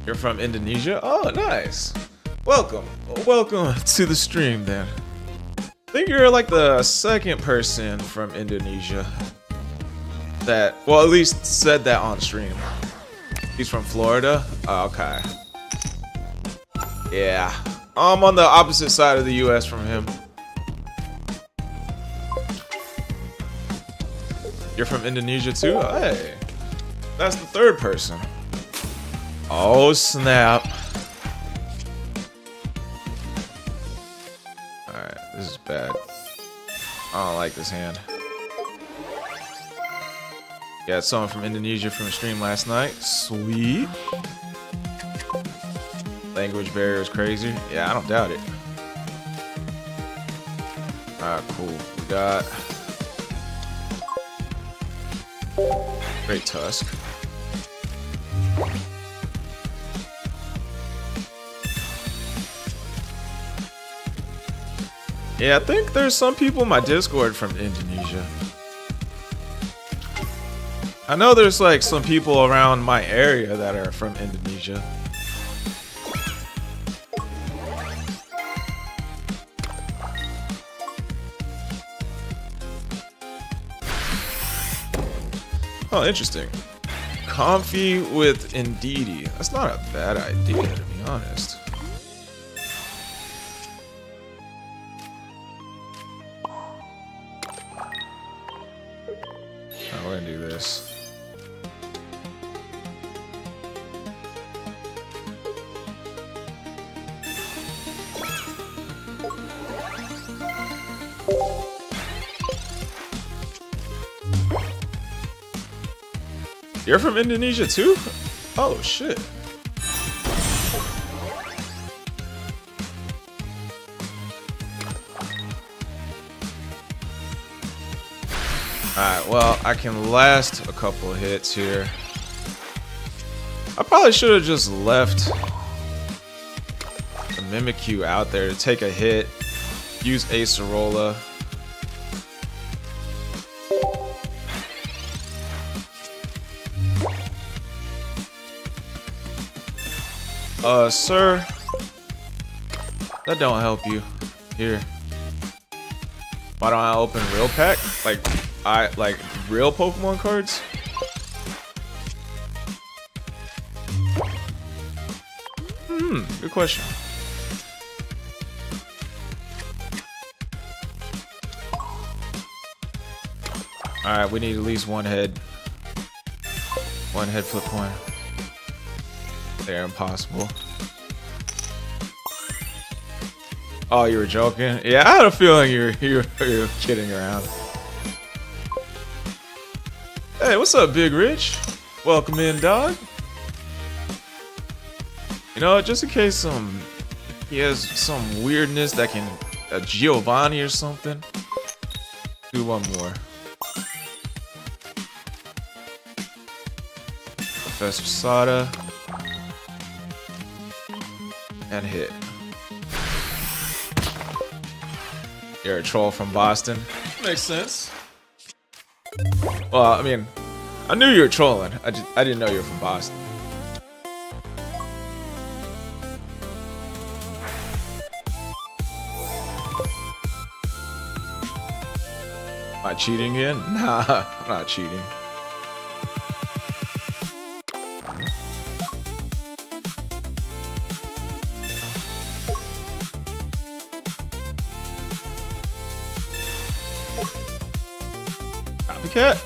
You're from Indonesia? Oh, nice. Welcome. Welcome to the stream, then. I think you're like the second person from Indonesia that, well, at least said that on stream. He's from Florida? Oh, okay. Yeah. I'm on the opposite side of the US from him. You're from Indonesia too? Oh, hey. That's the third person. Oh, snap. Alright, this bad. I don't like this hand. Got someone from Indonesia from a stream last night. Sweet. Language barrier is crazy. Yeah, I don't doubt it. Alright, cool. We got Great Tusk. Yeah, I think there's some people in my Discord from Indonesia. I know there's like some people around my area that are from Indonesia. Oh, interesting. Comfy with Indeedee. That's not a bad idea, to be honest. Oh, we're gonna do this. You're from Indonesia too? Oh shit. Alright, well, I can last a couple of hits here. I probably should have just left the Mimikyu out there to take a hit, use Acerola. Sir, that don't help you. Here. Why don't I open real pack? Like real Pokemon cards? Good question. Alright, we need at least one head. One head flip coin. They're impossible. Oh, you were joking? Yeah, I had a feeling you were kidding around. Hey, what's up, Big Rich? Welcome in, dog. You know, just in case he has some weirdness that can a Giovanni or something. Do one more. Professor Sada. And hit. You're a troll from Boston. Makes sense. Well, I mean, I knew you were trolling. I didn't know you were from Boston. Am I cheating again? Nah, I'm not cheating. Copycat.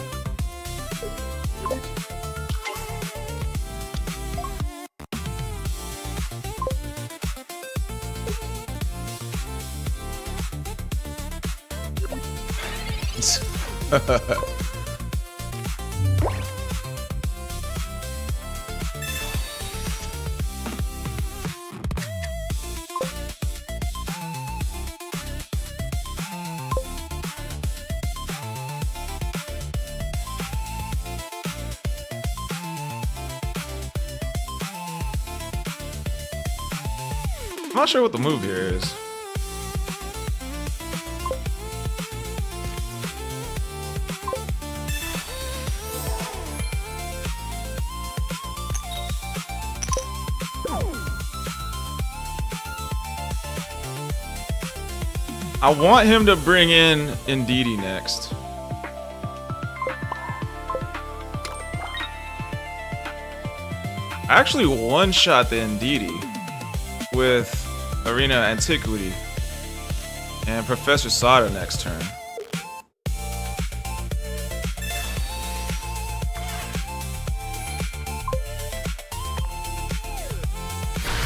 I'm not sure what the move here is. I want him to bring in Indeedee next. I actually one-shot the Indeedee with Arena Antiquity and Professor Sada next turn.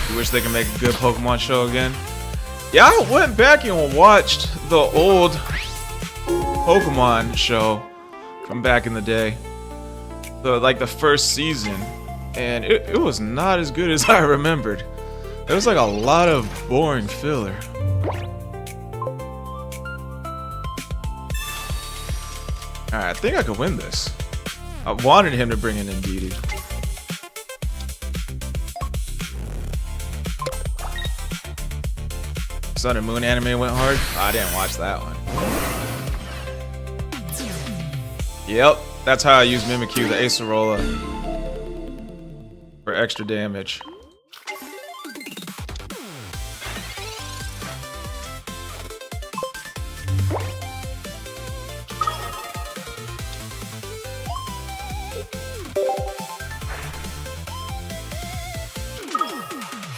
You wish they could make a good Pokemon show again? Yeah, I went back and watched the old Pokemon show from back in the day. The first season. And it was not as good as I remembered. There was like a lot of boring filler. Alright, I think I could win this. I wanted him to bring in Indeedee. Sun and Moon anime went hard? Oh, I didn't watch that one. Yep, that's how I use Mimikyu, the Acerola, for extra damage.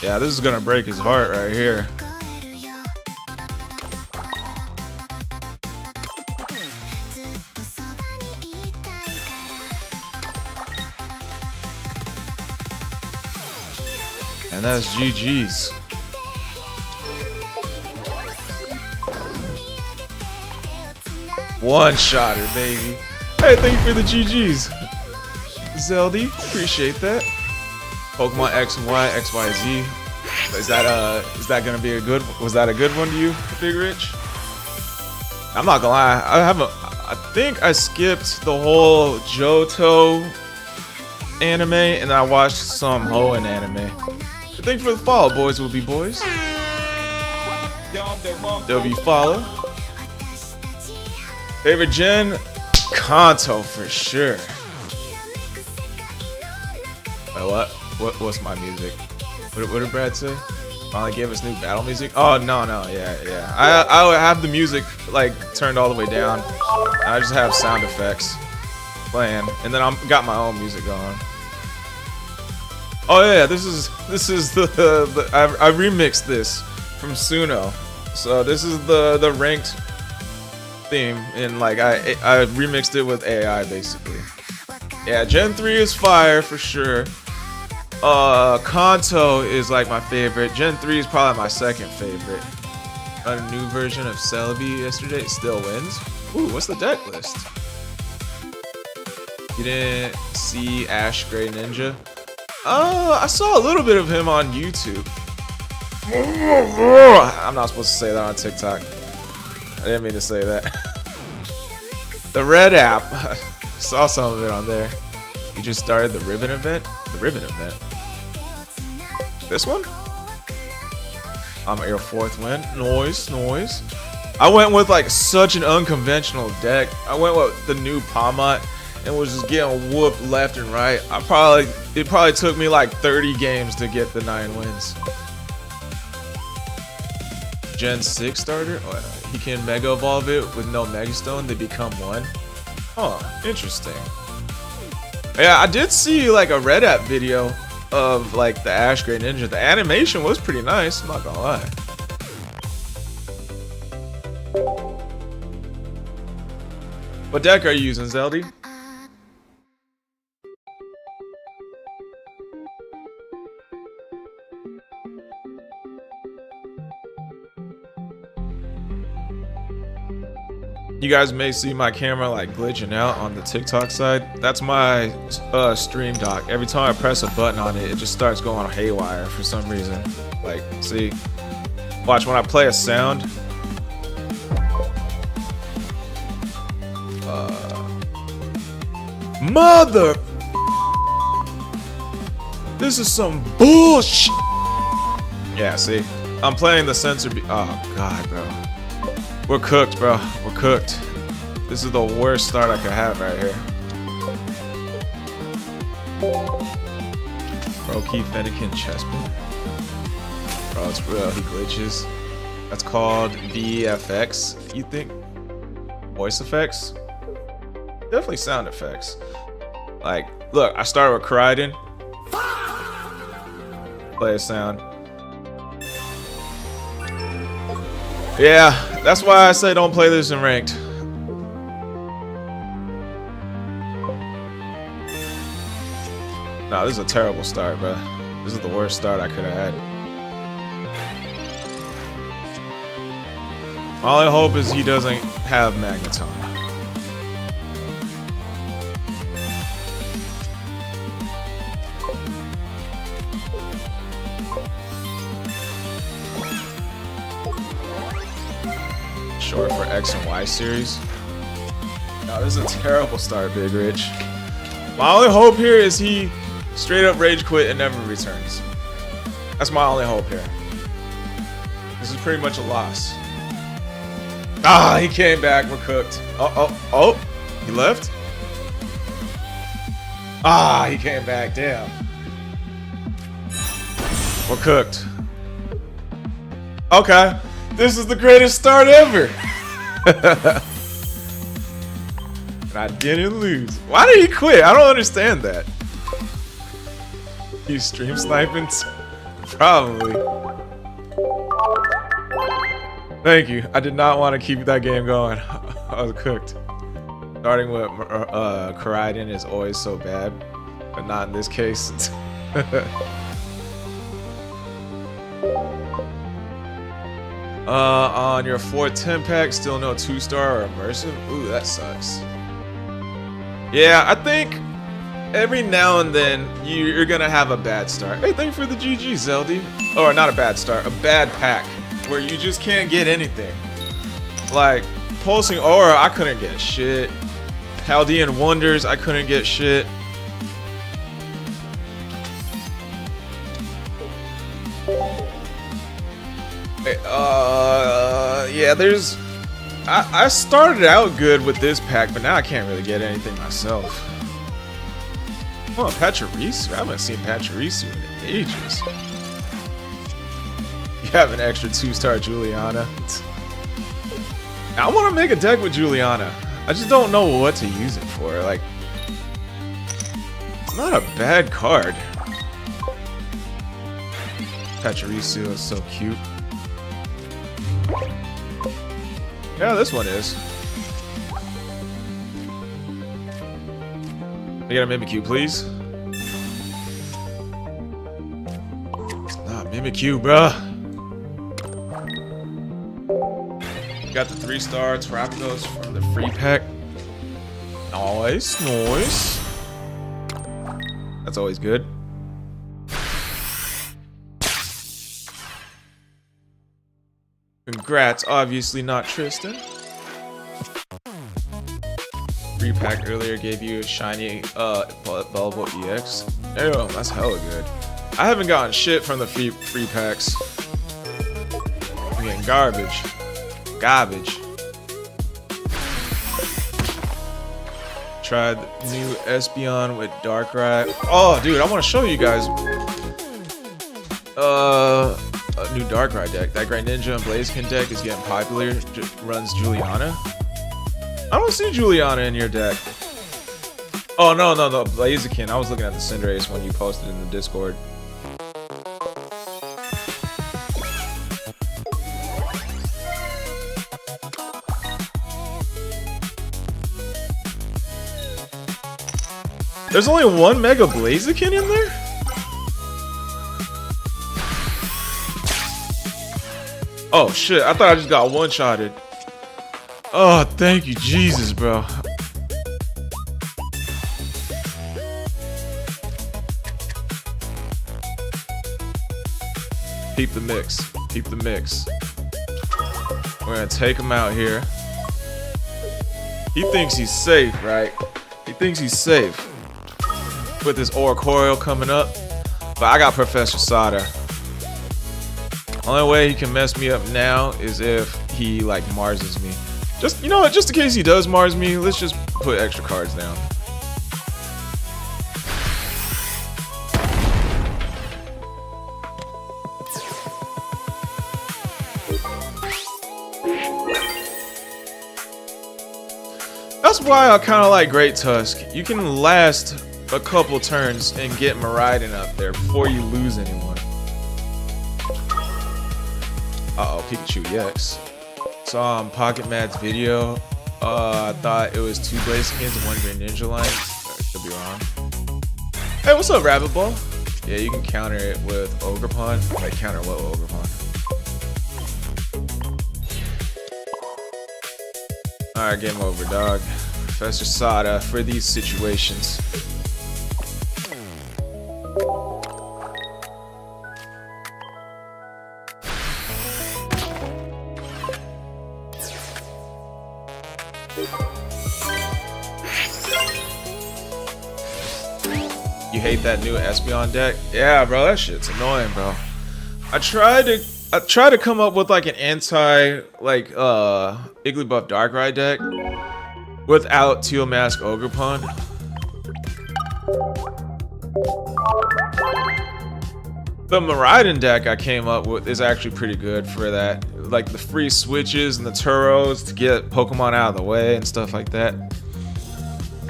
Yeah, this is gonna break his heart right here. And that's GG's. One-shotter, baby. Hey, thank you for the GG's. Zeldy, appreciate that. Pokemon X and Y, X, Y, Z. Is that gonna be a good? Was that a good one to you, Big Rich? I'm not gonna lie, I think I skipped the whole Johto anime and I watched some Hoenn anime. But thank you for the follow, boys will be boys. There'll be follow. Favorite gen? Kanto for sure. Wait, what's my music? What did Brad say? Finally gave us new battle music? Oh no, yeah. I would have the music like turned all the way down. And I just have sound effects playing, and then got my own music going. Oh yeah, this is the I remixed this from Suno. So this is the ranked theme, and like I remixed it with AI basically. Yeah, Gen 3 is fire for sure. Kanto is like my favorite. Gen 3 is probably my second favorite. Got a new version of Celebi yesterday. It still wins. Ooh, what's the deck list? You didn't see Ash Gray Ninja? I saw a little bit of him on YouTube. I'm not supposed to say that on TikTok. I didn't mean to say that. The Red app. Saw some of it on there. You just started the Ribbon event? The Ribbon event. This one? I'm your fourth win. Noise. I went with like such an unconventional deck. I went with the new Palmot and was just getting whooped left and right. It probably took me like 30 games to get the 9 wins. Gen 6 starter? Oh, he can Mega Evolve it with no Mega Stone. They become one. Huh, interesting. Yeah, I did see like a Red App video of like the Ash Gray Ninja. The animation was pretty nice, I'm not gonna lie. What deck are you using, Zeldy? You guys may see my camera like glitching out on the TikTok side. That's my stream dock. Every time I press a button on it, it just starts going haywire for some reason. Like, see? Watch, when I play a sound. Mother! This is some bullshit! Yeah, see? I'm playing the sensor oh, God, bro. We're cooked, bro. We're cooked. This is the worst start I could have right here. Bro, Keith Fennekin Chessman. Bro, it's real. He glitches. That's called VFX, you think? Voice effects? Definitely sound effects. Like, look, I started with Koraidon. Play a sound. Yeah, that's why I say don't play this in ranked. Nah, this is a terrible start, bro. This is the worst start I could have had. All I hope is he doesn't have Magneton. Short for X and Y series. No, this is a terrible start, Big Rich. My only hope here is he straight up rage quit and never returns. That's my only hope here. This is pretty much a loss. Ah, he came back. We're cooked. Oh, he left? Ah, he came back. Damn. We're cooked. Okay. This is the greatest start ever. And I didn't lose. Why did he quit? I don't understand that. He's stream sniping? Probably. Thank you. I did not want to keep that game going. I was cooked. Starting with Koraidon is always so bad, but not in this case. On your 410 pack, still no 2-star or immersive? Ooh, that sucks. Yeah, I think every now and then you're gonna have a bad start. Hey, thank you for the GG, Zeldy. Or not a bad start, a bad pack where you just can't get anything. Like Pulsing Aura, I couldn't get shit. Chaldean Wonders, I couldn't get shit. Yeah, there's... I started out good with this pack, but now I can't really get anything myself. Oh, Pachirisu? I haven't seen Pachirisu in ages. You have an extra 2-star Juliana. I want to make a deck with Juliana. I just don't know what to use it for. Like, it's not a bad card. Pachirisu is so cute. Yeah, this one is. I got a Mimikyu, please. It's not Mimikyu, bruh. Got the 3-star Terrapagos from the free pack. Nice, nice. That's always good. Congrats, obviously not Tristan. Free pack earlier gave you a shiny Bulbo EX. Damn, that's hella good. I haven't gotten shit from the free packs. I'm getting garbage. Garbage. Tried the new Espeon with Darkrai. Oh, dude, I want to show you guys. A new Darkrai deck. That Great Ninja and Blaziken deck is getting popular. Runs Juliana. I don't see Juliana in your deck. Oh, no, Blaziken. I was looking at the Cinderace one you posted in the Discord. There's only one Mega Blaziken in there? Oh shit, I thought I just got one-shotted. Oh, thank you, Jesus, bro. Peep the mix. Peep the mix. We're gonna take him out here. He thinks he's safe, right? He thinks he's safe. With this Oricorio coming up. But I got Professor Sada. Only way he can mess me up now is if he like Marses me. Just, you know what, just in case he does Mars me, let's just put extra cards down. That's why I kind of like Great Tusk. You can last a couple turns and get Miraidon up there before you lose anyone. Uh-oh, Pikachu EX. Saw Pocket Mad's video. I thought it was 2 Blazekins and 1 Great Ninja line. Could be wrong. Hey, what's up, Rabbit Ball? Yeah, you can counter it with Ogerpon. Like, counter what with Ogerpon? Alright, game over, dog. Professor Sada for these situations. You hate that new Espeon deck? Yeah, bro, that shit's annoying, bro. I tried to come up with like an anti Igglybuff Darkrai deck without Teal Mask Ogerpon. The Koraidon deck I came up with is actually pretty good for that. Like the free switches and the Turos to get Pokemon out of the way and stuff like that.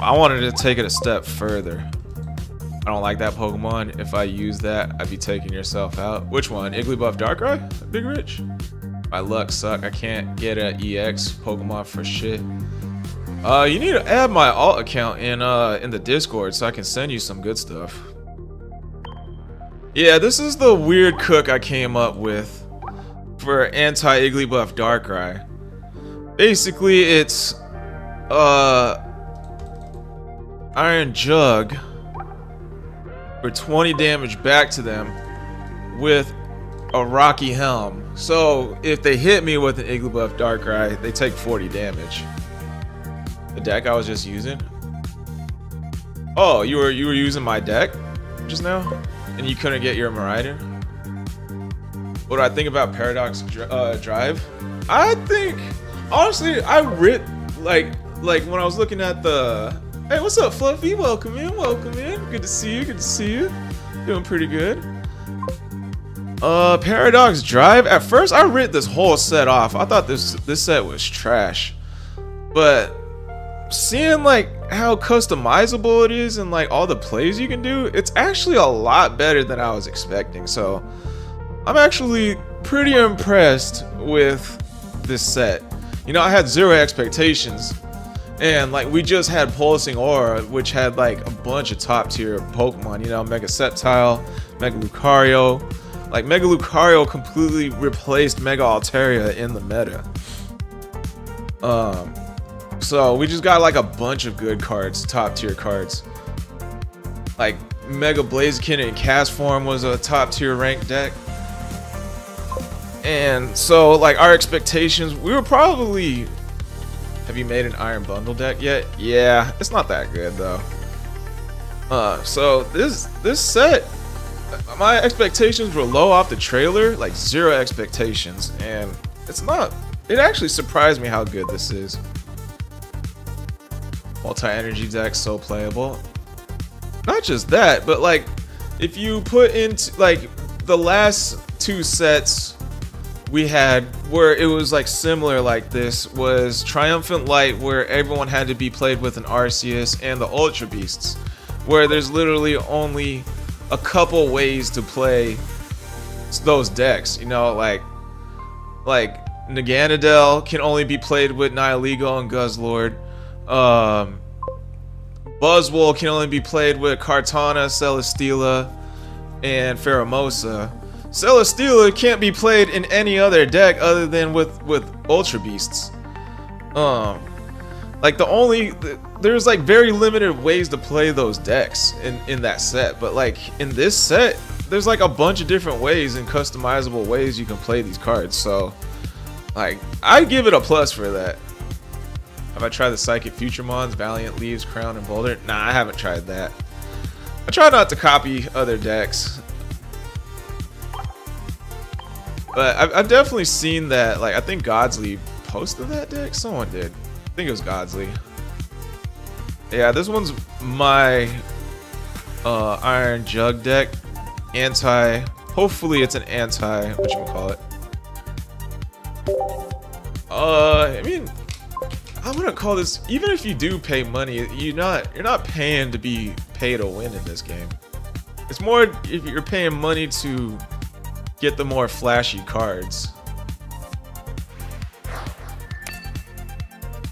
I wanted to take it a step further. I don't like that Pokemon. If I use that, I'd be taking yourself out. Which one? Igglybuff Darkrai? Big Rich? My luck suck. I can't get an EX Pokemon for shit. You need to add my alt account in the Discord so I can send you some good stuff. Yeah, this is the weird cook I came up with for anti-Igglybuff Darkrai. Basically, it's Iron Jug for 20 damage back to them with a Rocky Helm. So if they hit me with an Igglybuff Darkrai, they take 40 damage. The deck I was just using. Oh, you were using my deck just now, and you couldn't get your Koraidon. What do I think about Paradox Drive? I think honestly, I writ like when I was looking at the. Hey, what's up, Fluffy? Welcome in, welcome in. Good to see you, good to see you. Doing pretty good. Paradox Drive. At first, I writ this whole set off. I thought this set was trash, but seeing like how customizable it is and like all the plays you can do, it's actually a lot better than I was expecting. So I'm actually pretty impressed with this set. You know, I had zero expectations. And like we just had Pulsing Aura, which had like a bunch of top tier Pokemon, you know, Mega Sceptile, Mega Lucario. Like Mega Lucario completely replaced Mega Altaria in the meta. So we just got like a bunch of good cards, top tier cards. Like Mega Blaziken in cast form was a top tier ranked deck. And so like our expectations, we were probably. Have you made an Iron Bundle deck yet? Yeah, it's not that good though. So this set, my expectations were low off the trailer, like zero expectations, and it's not. It actually surprised me how good this is. Multi-energy deck, so playable. Not just that, but like if you put into like the last two sets we had where it was like similar like this was Triumphant Light, where everyone had to be played with an Arceus, and the Ultra Beasts, where there's literally only a couple ways to play those decks. You know, like Naganadel can only be played with Nihilego and Guzzlord. Buzzwole can only be played with Kartana, Celesteela, and Pheromosa. Celesteela can't be played in any other deck other than with Ultra Beasts. Like there's like very limited ways to play those decks in that set, but like in this set, there's like a bunch of different ways and customizable ways you can play these cards. So like I give it a plus for that. Have I tried the Psychic Future Mons, Valiant, Leaves, Crown, and Boulder? Nah, I haven't tried that. I try not to copy other decks. But I've definitely seen that, like, I think Godsley posted that deck? Someone did. I think it was Godsley. Yeah, this one's my Iron Jug deck. Hopefully it's an whatchamacallit. I mean, I'm gonna call this, even if you do pay money, you're not paying to be pay to win in this game. It's more if you're paying money to get the more flashy cards.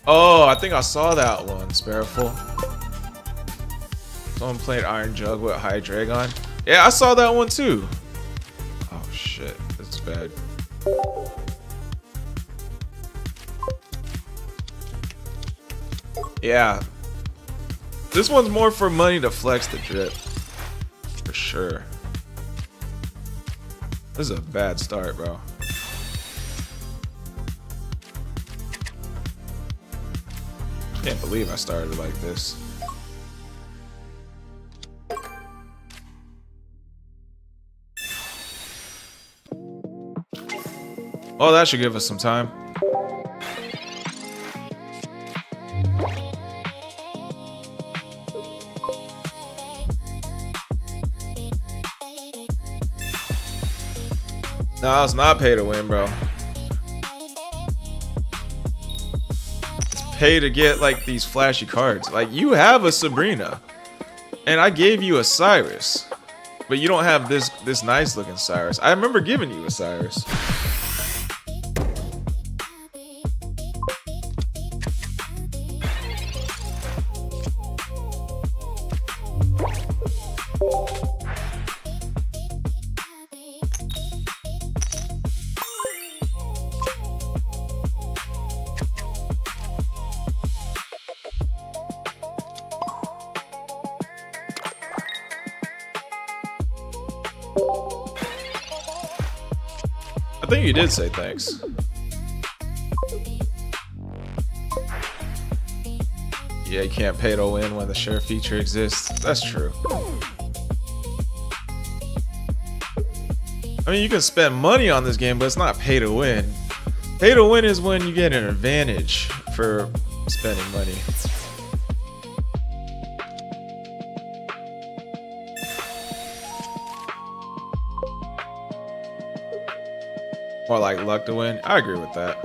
Oh, I think I saw that one, Sparrowful. Someone played Iron Jug with Hydreigon. Yeah, I saw that one too. Oh shit, that's bad. Yeah. This one's more for money to flex the drip. For sure. This is a bad start, bro. Can't believe I started like this. Oh, that should give us some time. No, it's not pay to win, bro. It's pay to get like these flashy cards. Like you have a Sabrina, and I gave you a Cyrus, but you don't have this nice looking Cyrus. I remember giving you a Cyrus. I think you did say thanks. Yeah, you can't pay to win when the share feature exists. That's true. I mean, you can spend money on this game, but it's not pay to win. Pay to win is when you get an advantage for spending money. More like luck to win. I agree with that.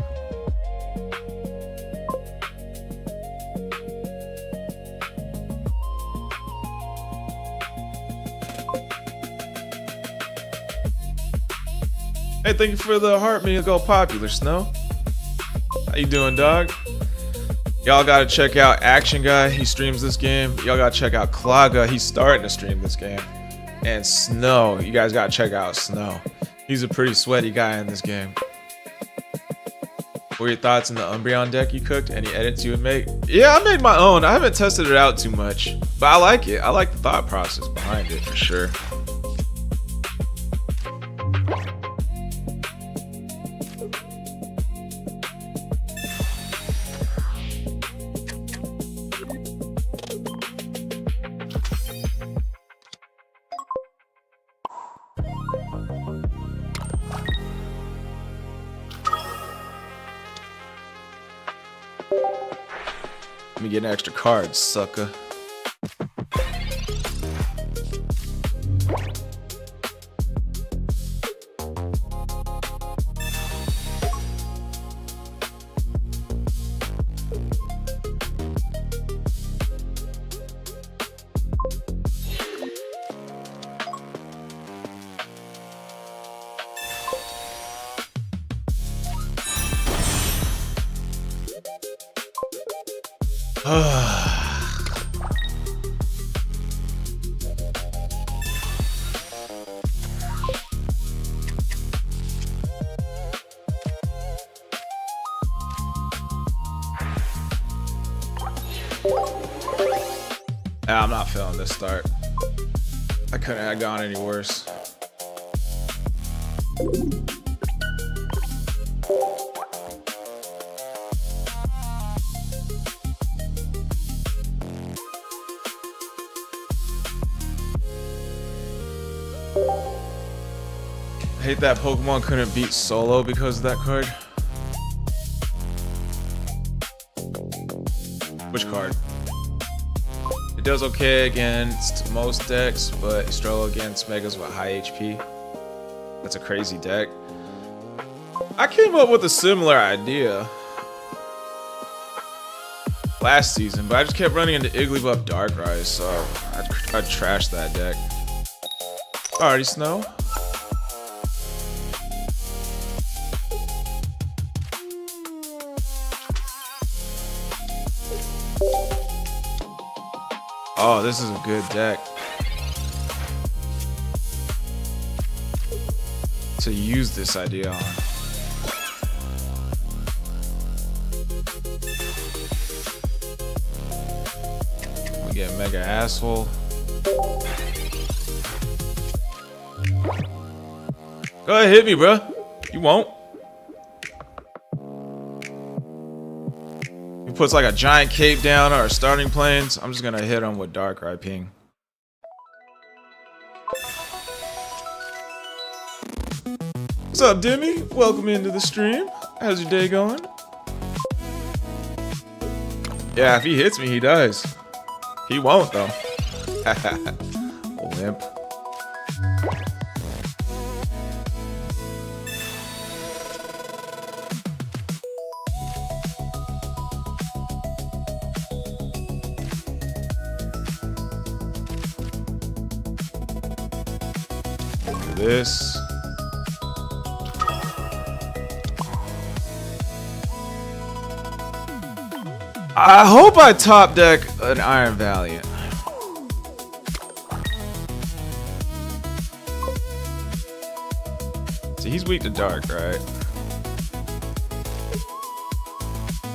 Hey, thank you for the heart me to go popular, Snow. How you doing, dog? Y'all gotta check out Action Guy. He streams this game. Y'all gotta check out Klaga. He's starting to stream this game. And Snow. You guys gotta check out Snow. He's a pretty sweaty guy in this game. What were your thoughts on the Umbreon deck you cooked? Any edits you would make? Yeah, I made my own. I haven't tested it out too much, but I like it. I like the thought process behind it for sure. Let me get an extra card, sucker. Yeah, I'm not feeling this start. I couldn't have gone any worse. I hate that Pokemon couldn't beat Solo because of that card. Which card? It does okay against most decks, but struggle against Megas with high HP. That's a crazy deck. I came up with a similar idea last season, but I just kept running into Igglybuff Darkrai, so I trashed that deck. Alrighty, Snow. Oh, this is a good deck to use this idea on. Get Mega Asshole. Go ahead, hit me, bro. You won't. He puts like a giant cape down our starting planes. I'm just gonna hit him with Darkrai Ping. What's up, Demi? Welcome into the stream. How's your day going? Yeah, if he hits me, he dies. He won't, though. Wimp. Do this. I hope I top deck an Iron Valiant. See, he's weak to dark, right?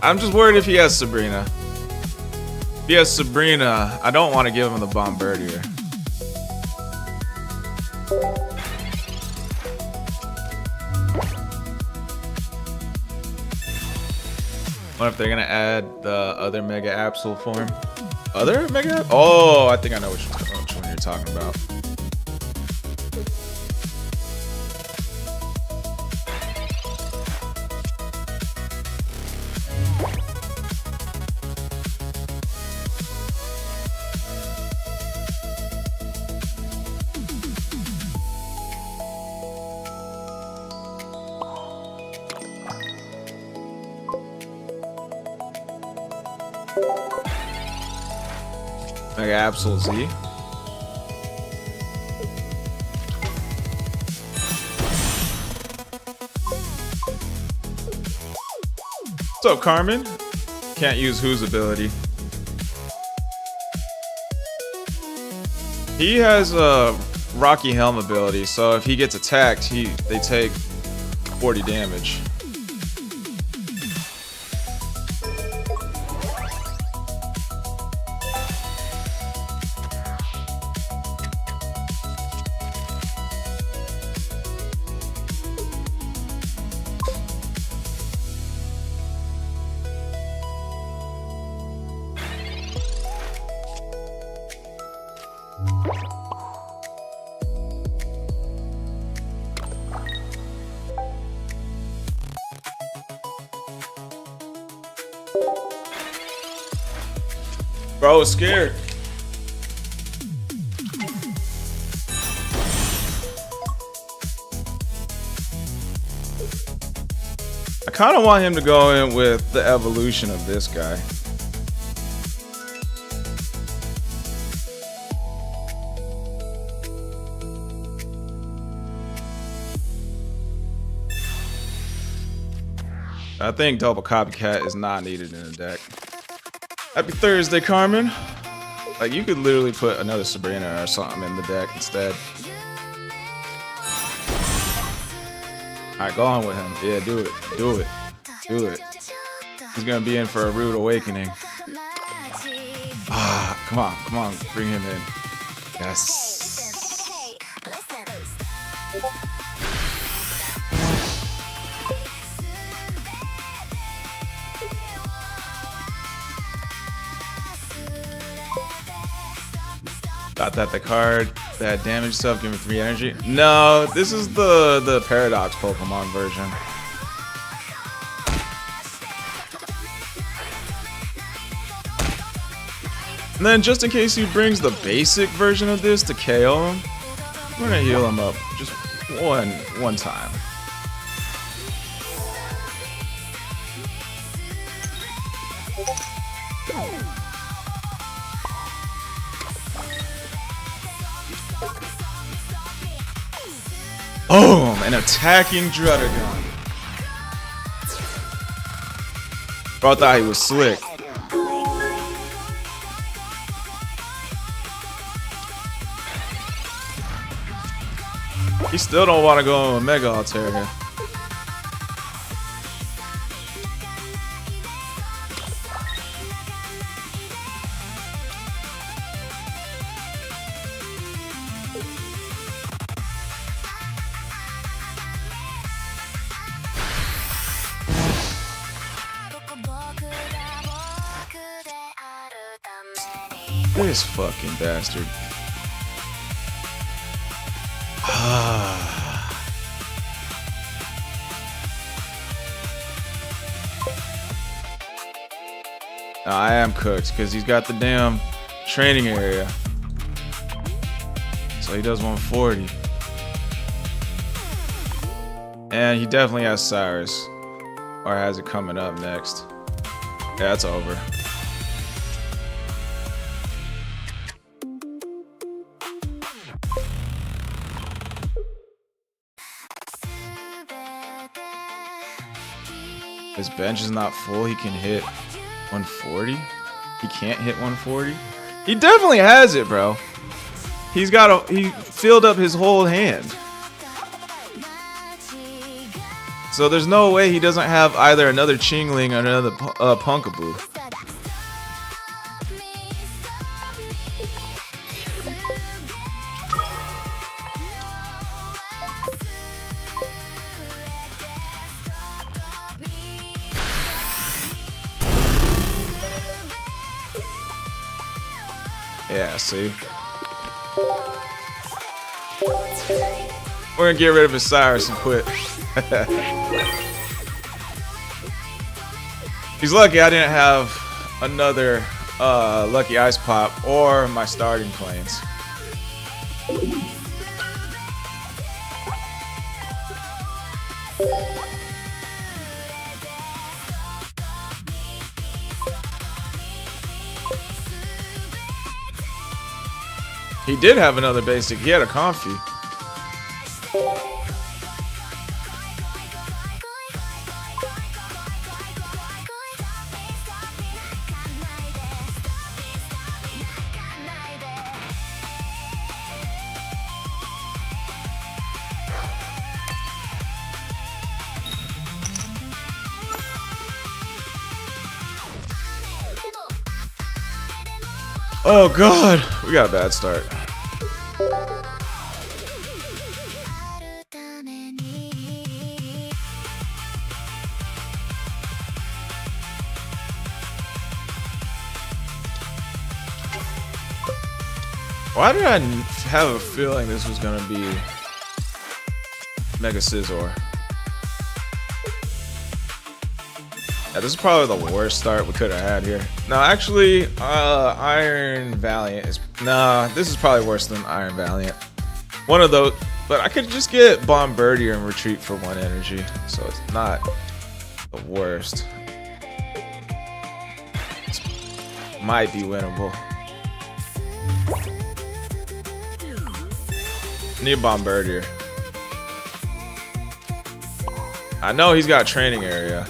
I'm just worried if he has Sabrina. If he has Sabrina, I don't want to give him the Bombardier. What if they're gonna add the other Mega Absol form? Other Mega? Oh, I think I know which one you're talking about. Mega Absol Z. What's up, Carmen? Can't use whose ability. He has a Rocky Helm ability, so if he gets attacked, they take 40 damage. Bro, I was scared. I kind of want him to go in with the evolution of this guy. I think double copycat is not needed in the deck. Happy Thursday, Carmen. Like, you could literally put another Sabrina or something in the deck instead. Alright, go on with him. Yeah, do it. Do it. Do it. He's gonna be in for a rude awakening. Ah, come on. Come on. Bring him in. Yes. Thought that the card that damage stuff give me 3 energy. No, this is the Paradox Pokemon version. And then just in case he brings the basic version of this to KO him, we're gonna heal him up just one time. Boom! An attacking Druddigon. Bro, I thought he was slick. He still don't want to go in Mega Altaria. This fucking bastard. I am cooked because he's got the damn training area. So he does 140. And he definitely has Cyrus. Or has it coming up next. Yeah, it's over. His bench is not full. He can hit 140. He can't hit 140. He definitely has it, bro. He filled up his whole hand. So there's no way he doesn't have either another Chingling or another Punkaboo. Yeah, see? We're gonna get rid of his Cyrus and quit. He's lucky I didn't have another Lucky Ice Pop or my starting planes. He did have another basic. He had a Comfy. Oh god, we got a bad start. Why did I have a feeling this was gonna be Mega Scizor? Yeah, this is probably the worst start we could have had here. No, actually, Iron Valiant is... Nah, this is probably worse than Iron Valiant. One of those... But I could just get Bombardier and retreat for 1 energy. So it's not the worst. It might be winnable. Need Bombardier. I know he's got training area.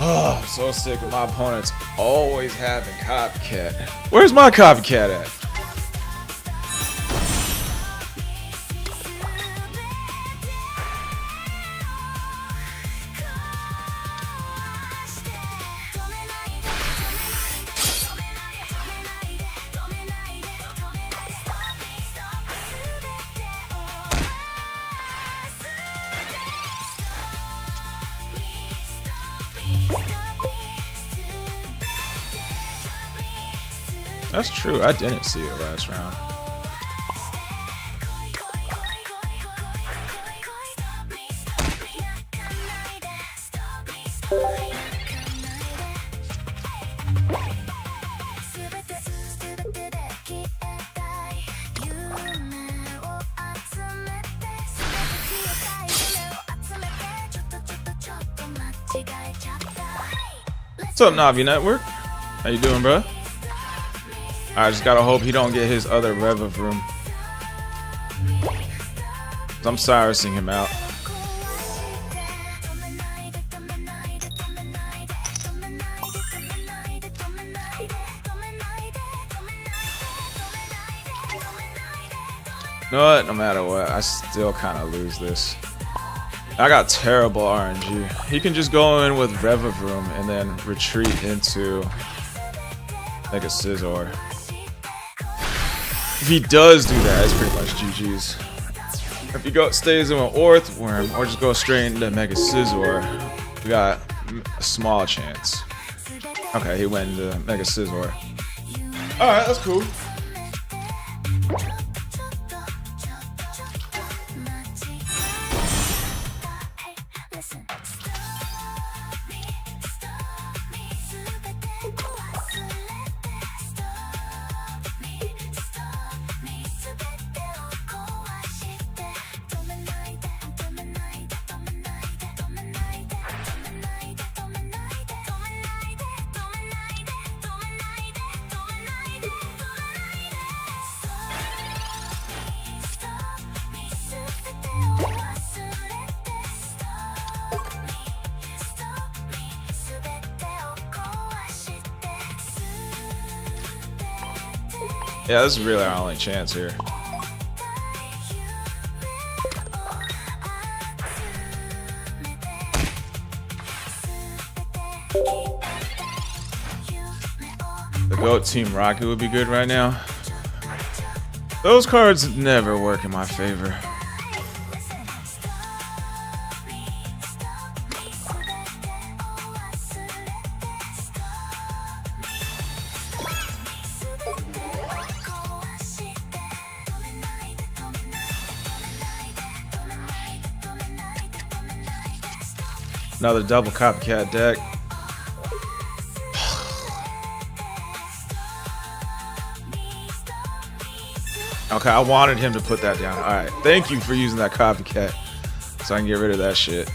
Oh, I'm so sick of my opponents always having Copycat. Where's my Copycat at? That's true, I didn't see it last round. What's up, Navi Network? How you doing, bro? I just gotta hope he don't get his other Rev of Room. I'm Cyrusing him out. You know what? No matter what, I still kind of lose this. I got terrible RNG. He can just go in with Revavroom and then retreat into Mega Scizor. If he does do that, it's pretty much GG's. If he stays in with Orthworm or just goes straight into Mega Scizor, we got a small chance. Okay, he went into Mega Scizor. Alright, that's cool. Yeah, this is really our only chance here. The GOAT Team Rocket would be good right now. Those cards never work in my favor. Another double copycat deck. Okay, I wanted him to put that down. Alright, thank you for using that copycat so I can get rid of that shit.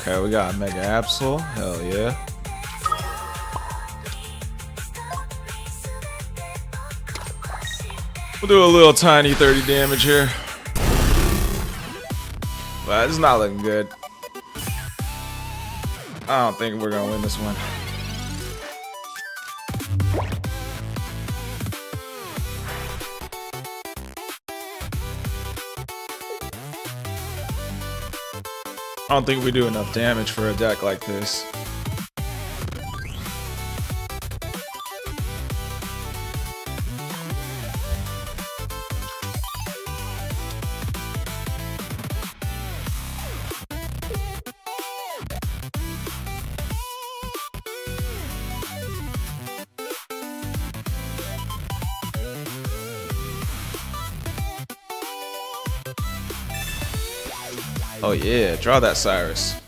Okay, we got a Mega Absol. Hell yeah. We'll do a little tiny 30 damage here. But it's not looking good. I don't think we're gonna win this one. I don't think we do enough damage for a deck like this. Oh yeah, draw that Cyrus.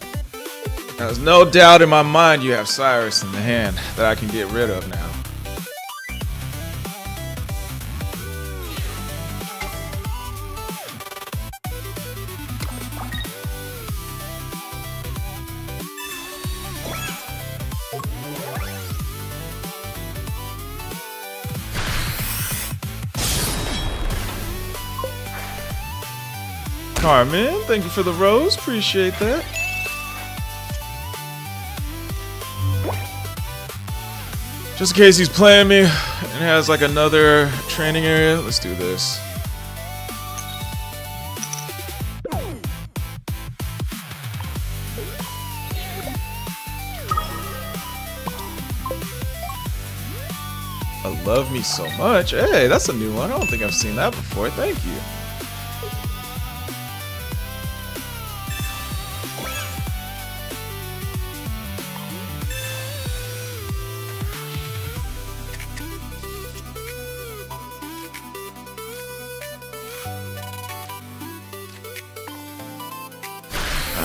There's no doubt in my mind you have Cyrus in the hand that I can get rid of now. Carmen, thank you for the rose. Appreciate that. Just in case he's playing me and has like another training area, let's do this. I love me so much. Hey, that's a new one. I don't think I've seen that before. Thank you.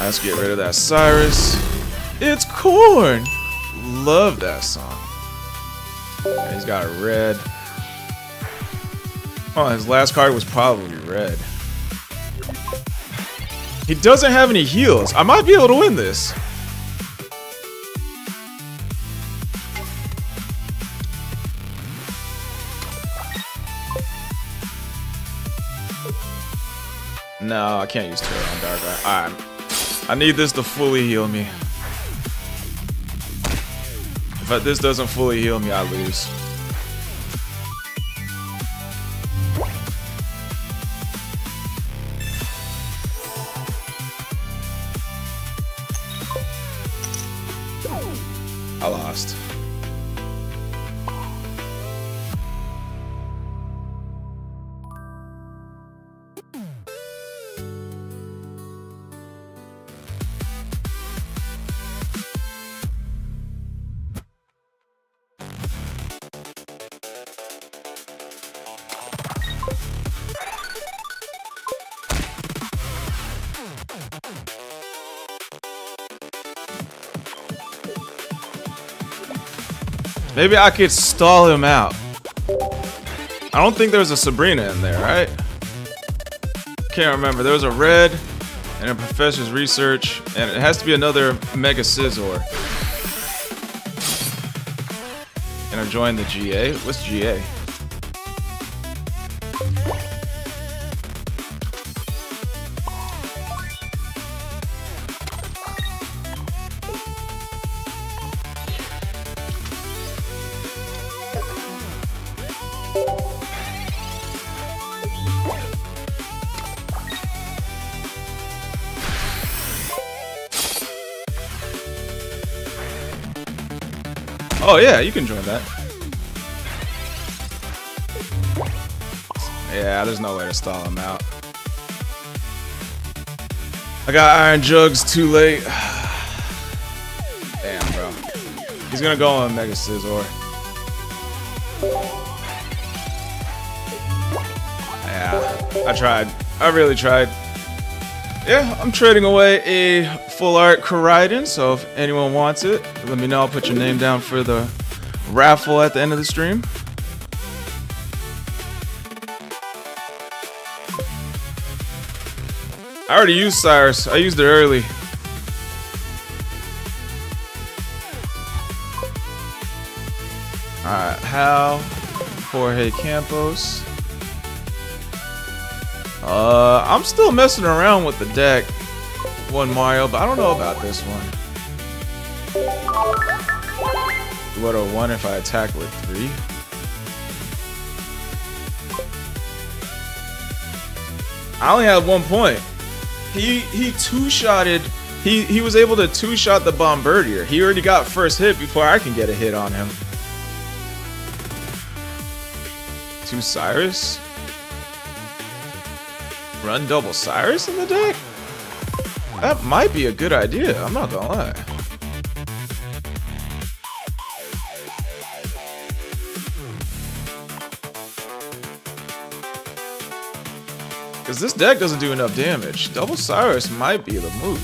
Let's get rid of that Cyrus. It's corn. Love that song. Yeah, he's got a red. Oh, his last card was probably red. He doesn't have any heals. I might be able to win this. No, I can't use Terror on Dark Eye. Alright. I need this to fully heal me. If this doesn't fully heal me, I lose. I lost. Maybe I could stall him out. I don't think there was a Sabrina in there, right? Can't remember. There was a red and a Professor's Research, and it has to be another Mega Scizor. And I joined the GA. What's GA? Oh yeah, you can join that. Yeah, there's no way to stall him out. I got Iron Jugs too late. Damn, bro. He's gonna go on Mega Scizor. Yeah, I tried. I really tried. Yeah, I'm trading away a full art Koraidon, so if anyone wants it, let me know. I'll put your name down for the raffle at the end of the stream. I already used Cyrus. I used it early. Alright, Hal, Jorge Campos. I'm still messing around with the deck. One Mario, but I don't know about this one. What a 1 if I attack with 3? I only had 1 point. He two-shotted. He was able to two-shot the Bombardier. He already got first hit before I can get a hit on him. 2 Cyrus? Run double Cyrus in the deck? That might be a good idea, I'm not gonna lie. Because this deck doesn't do enough damage. Double Cyrus might be the move.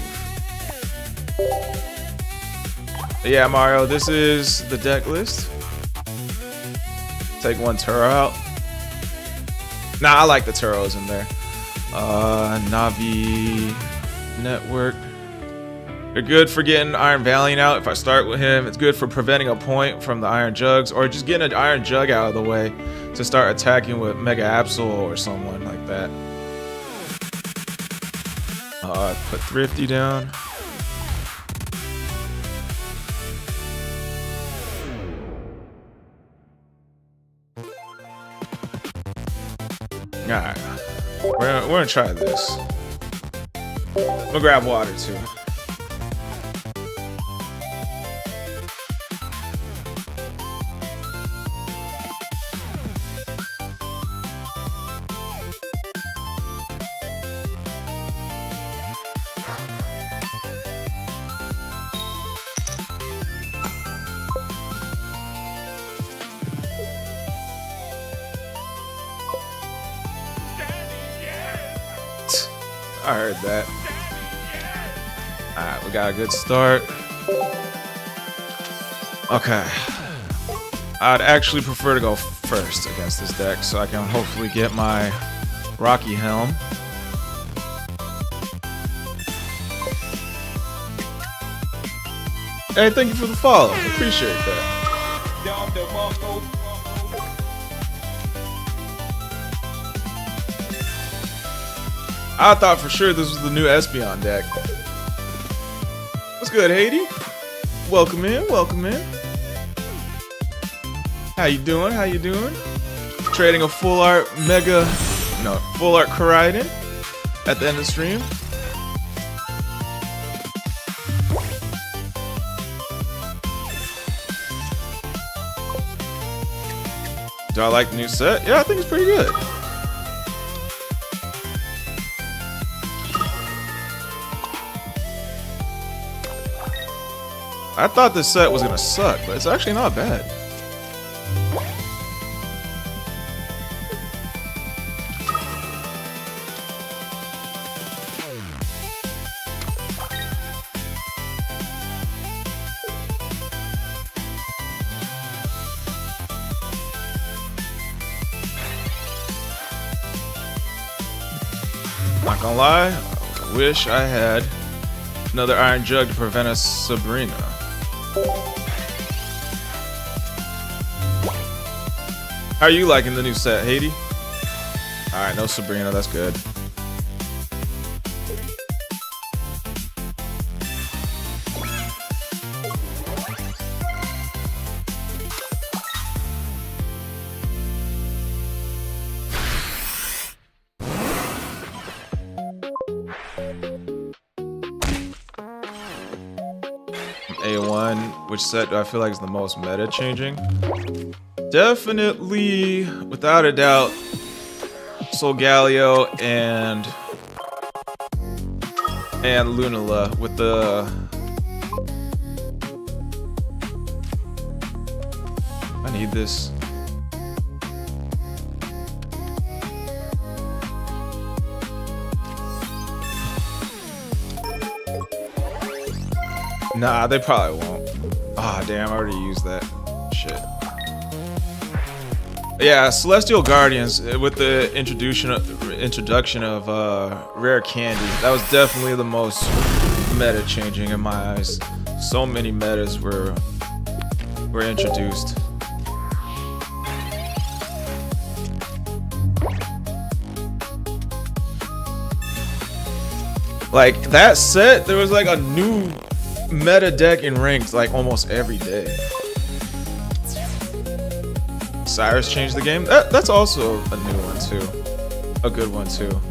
But yeah, Mario, this is the deck list. Take 1 Turo out. Nah, I like the Turos in there. Navi Network. They're good for getting Iron Valiant out. If I start with him, it's good for preventing a point from the Iron Jugs, or just getting an Iron Jug out of the way to start attacking with Mega Absol or someone like that. Put Thrifty down. Alright. We're gonna try this. I'm gonna grab water too. I heard that. Alright, we got a good start. Okay. I'd actually prefer to go first against this deck so I can hopefully get my Rocky Helm. Hey, thank you for the follow. Appreciate that. I thought for sure this was the new Espeon deck. What's good, Haiti? Welcome in, welcome in. How you doing? How you doing? Trading a full art full art Koraidon at the end of the stream. Do I like the new set? Yeah, I think it's pretty good. I thought this set was gonna suck, but it's actually not bad. Not gonna lie, I wish I had another Iron Jug to prevent a Sabrina. How are you liking the new set, Haiti? Alright, no Sabrina, that's good. A1, which set do I feel like is the most meta changing? Definitely, without a doubt, Solgaleo and Lunala with the I need this. Nah, they probably won't. Ah, damn, I already used that. Shit. Yeah, Celestial Guardians with the introduction of Rare Candy. That was definitely the most meta changing in my eyes. So many metas were introduced. Like that set, there was like a new meta deck in ranks like almost every day. Cyrus changed the game. That's also a new one too. A good one too.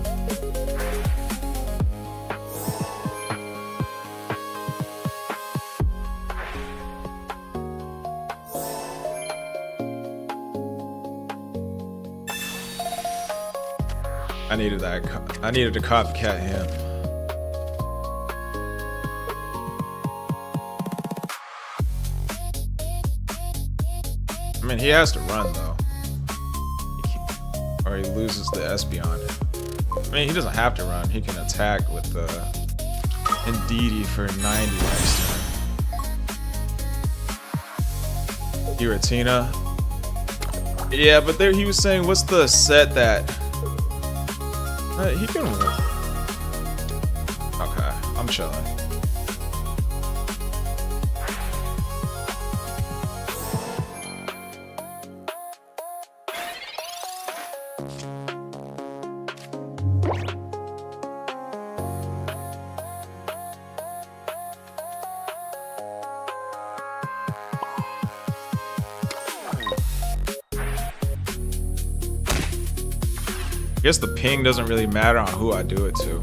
I needed that. I needed to copycat him. I mean, he has to run though, or he loses the Espeon. I mean, he doesn't have to run. He can attack with the Indeedee for 90 next turn. Giratina. Yeah, but there he was saying, what's the set that he can? Okay, I'm chilling. I guess the ping doesn't really matter on who I do it to.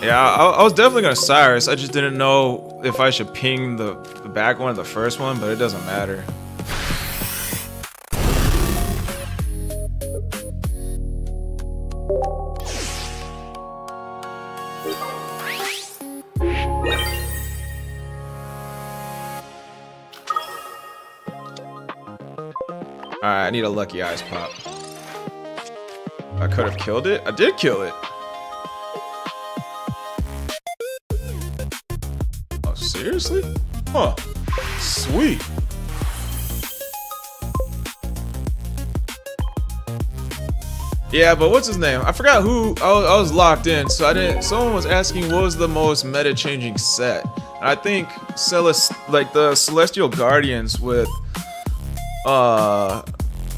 Yeah, I was definitely gonna Cyrus. I just didn't know if I should ping the back one or the first one, but it doesn't matter. Alright, I need a lucky ice pop. I could have killed it. I did kill it. Seriously? Huh. Sweet. Yeah, but what's his name? I forgot who. I was locked in, so I didn't. Someone was asking what was the most meta-changing set. And I think the Celestial Guardians with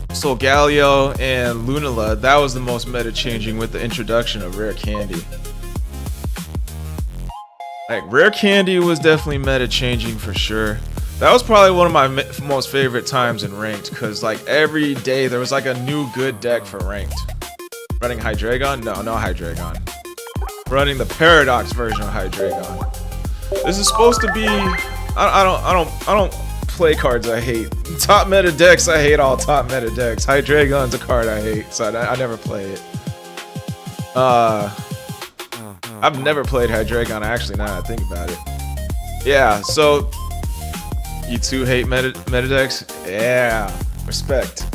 Solgaleo and Lunala, that was the most meta-changing with the introduction of Rare Candy. Like, Rare Candy was definitely meta-changing for sure. That was probably one of my most favorite times in Ranked, because like every day there was like a new good deck for Ranked. Running Hydreigon? No Hydreigon. Running the Paradox version of Hydreigon. This is supposed to be. I don't play cards I hate. Top meta decks, I hate all top meta decks. Hydreigon's a card I hate, so I never play it. I've never played Hydreigon, actually, now that I think about it. Yeah, so you two hate meta decks? Yeah, respect.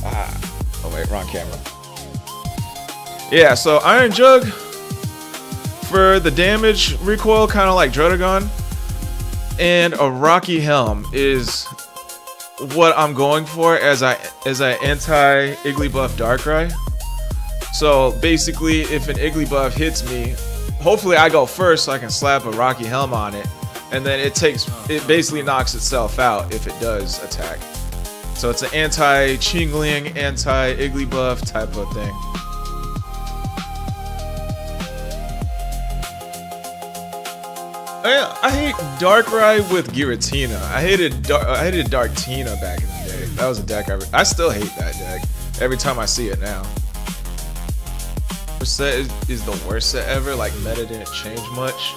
Oh wait, wrong camera. Yeah, so Iron Jug for the damage recoil, kind of like Druddigon, and a Rocky Helm is what I'm going for as I anti-Igglybuff Darkrai. So basically, if an Igglybuff hits me, hopefully I go first so I can slap a Rocky Helm on it, and then it basically knocks itself out if it does attack. So it's an anti-Chingling, anti-Igglybuff type of thing. I hate Darkrai with Giratina. I hated Darktina back in the day. That was a deck I still hate that deck every time I see it now. This set is the worst set ever. Like, meta didn't change much.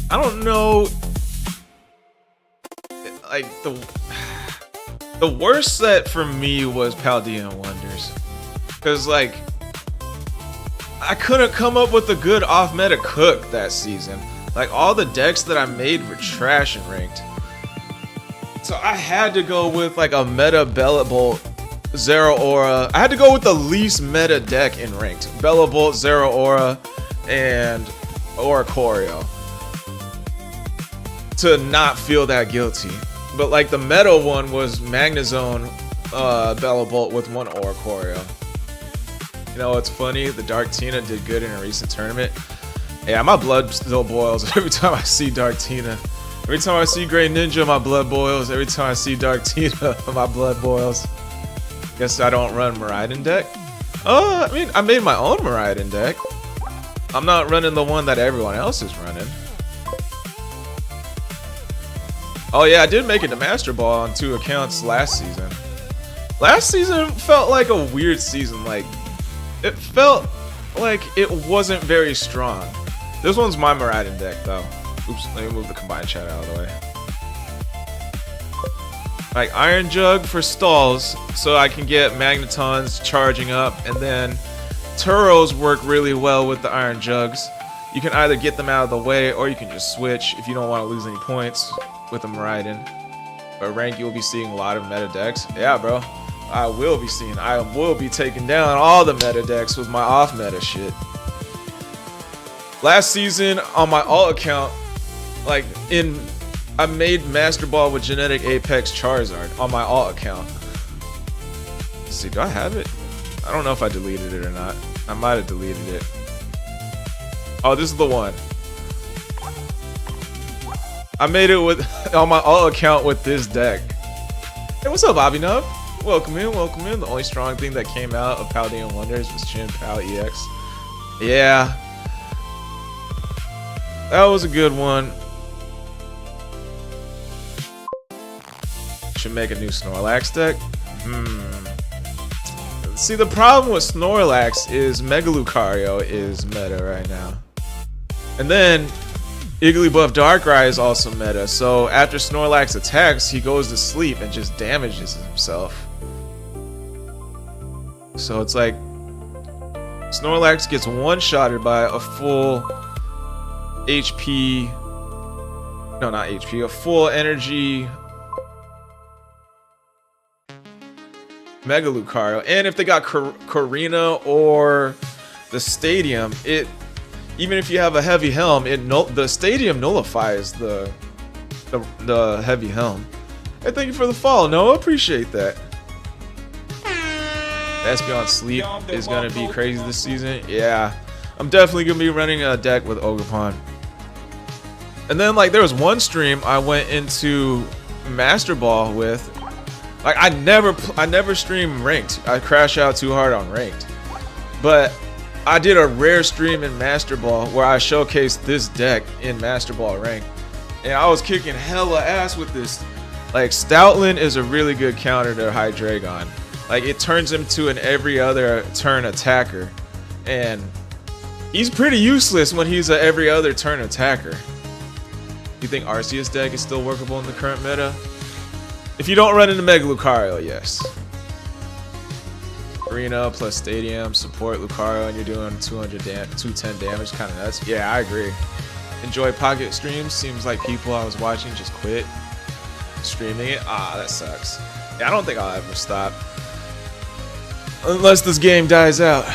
I don't know. Like, the worst set for me was Paldean Wonders, because like I couldn't come up with a good off-meta cook that season. Like, all the decks that I made were trash and Ranked. So I had to go with like a meta Bellabolt, Zeraora. I had to go with the least meta deck in Ranked. Bellabolt, Zeraora, and Oricorio. To not feel that guilty. But like the meta one was Magnezone Bellabolt with one Oricorio. You know what's funny? The Darktina did good in a recent tournament. Yeah, my blood still boils every time I see Darktina. Every time I see Great Ninja, my blood boils. Every time I see Darktina, my blood boils. Guess I don't run Miraidon deck. I mean, I made my own Miraidon deck. I'm not running the one that everyone else is running. Oh yeah, I did make it to Master Ball on 2 accounts last season. Last season felt like a weird season. Like, it felt like it wasn't very strong. This one's my Miraidon deck though. Oops, let me move the combined chat out of the way. Like, Iron Jug for stalls, so I can get Magnetons charging up, and then Turos work really well with the Iron Jugs. You can either get them out of the way, or you can just switch if you don't want to lose any points with a Miraidon. But Rank, you'll be seeing a lot of meta decks. Yeah, bro. I will be taking down all the meta decks with my off-meta shit. Last season, on my alt account, like, I made Master Ball with Genetic Apex Charizard on my alt account. Let's see, do I have it? I don't know if I deleted it or not. I might have deleted it. Oh, this is the one. I made it with on my alt account with this deck. Hey, what's up, Abhinav? Welcome in, welcome in. The only strong thing that came out of Paldean Wonders was Chin Pal EX. Yeah. That was a good one. Should make a new Snorlax deck. See, the problem with Snorlax is Mega Lucario is meta right now. And then Igglybuff Darkrai is also meta. So after Snorlax attacks, he goes to sleep and just damages himself. So it's like Snorlax gets one-shotted by a full HP. No, not HP. A full energy Mega Lucario. And if they got Korrina or the stadium, even if you have a heavy helm, the stadium nullifies the heavy helm. Hey, thank you for the follow, Noah. Appreciate that. Espeon Sleep is gonna be crazy this season. Yeah, I'm definitely gonna be running a deck with Ogerpon. And then like there was one stream I went into Master Ball with. Like I never stream ranked. I crash out too hard on ranked. But I did a rare stream in Master Ball where I showcased this deck in Master Ball ranked. And I was kicking hella ass with this. Like Stoutland is a really good counter to Hydreigon. Like it turns him to an every other turn attacker. And he's pretty useless when he's a every other turn attacker. You think Arceus deck is still workable in the current meta? If you don't run into Mega Lucario, yes. Arena plus Stadium, support Lucario, and you're doing 210 damage, kind of nuts. Yeah, I agree. Enjoy Pocket streams. Seems like people I was watching just quit streaming it. Ah, that sucks. Yeah, I don't think I'll ever stop. Unless this game dies out.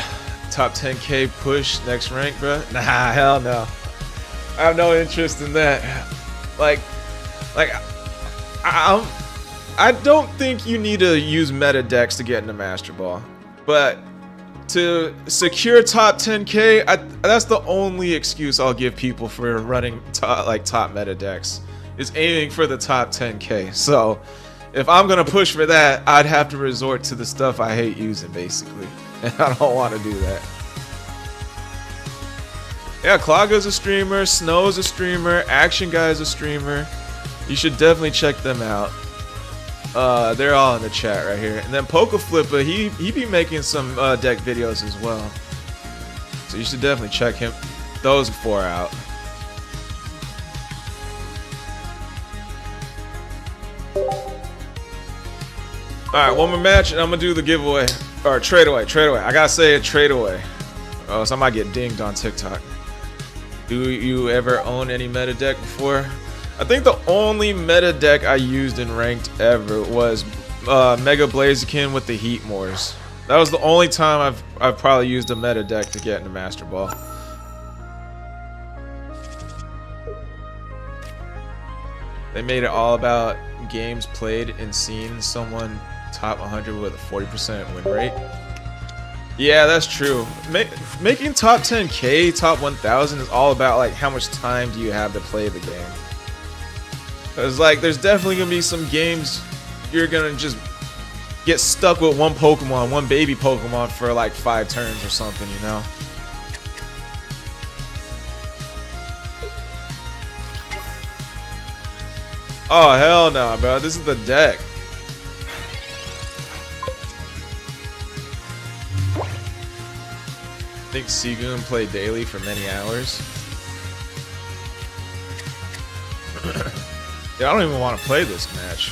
Top 10k push next rank, bro? Nah, hell no. I have no interest in that. I don't think you need to use meta decks to get into Master Ball, but to secure top 10k, that's the only excuse I'll give people for running top meta decks, is aiming for the top 10k. So if I'm gonna push for that, I'd have to resort to the stuff I hate using, basically, and I don't want to do that. Yeah, Klaga's a streamer, Snow's a streamer, Action Guy's a streamer. You should definitely check them out. They're all in the chat right here. And then Pokeflipper, he be making some deck videos as well. So you should definitely check those 4 out. Alright, one more match and I'm gonna do the giveaway. Or trade away. I gotta say a trade away. Oh, so I might get dinged on TikTok. Do you ever own any meta deck before? I think the only meta deck I used in ranked ever was Mega Blaziken with the Heat Moors. That was the only time I've probably used a meta deck to get into Master Ball. They made it all about games played and seeing someone top 100 with a 40% win rate. Yeah, that's true. Making top 10k, top 1000 is all about like how much time do you have to play the game. Cause like there's definitely gonna be some games you're gonna just get stuck with one Pokemon, one baby Pokemon for like 5 turns or something, you know? Oh hell no, bro. This is the deck. I think Seagoon played daily for many hours. Yeah, I don't even want to play this match.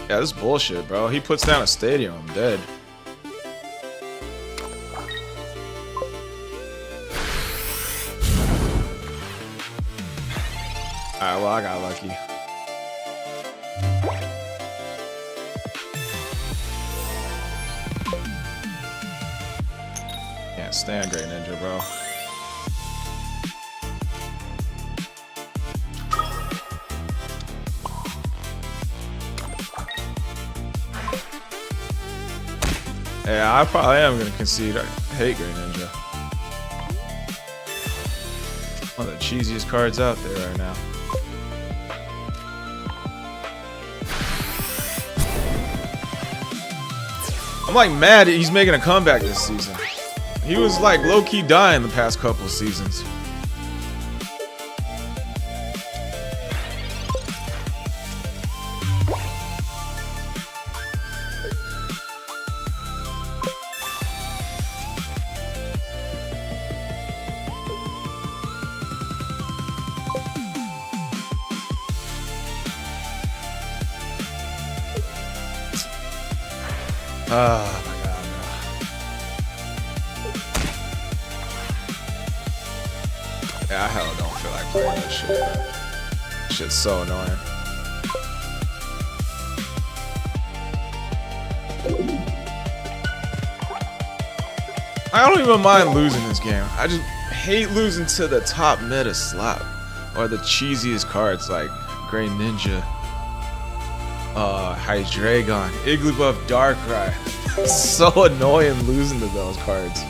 Yeah, this is bullshit, bro. He puts down a stadium, I'm dead. Alright, well, I got lucky. Can't stand Great Ninja, bro. Yeah, I probably am gonna concede. I hate Great Ninja. One of the cheesiest cards out there right now. I'm like mad he's making a comeback this season. He was like low-key dying the past couple of seasons. Oh my god, no. Yeah, I hella don't feel like playing this shit. This shit's so annoying. I don't even mind losing this game. I just hate losing to the top meta slot or the cheesiest cards like Great Ninja, Hydreigon, Igglybuff, Darkrai. It's so annoying losing to those cards.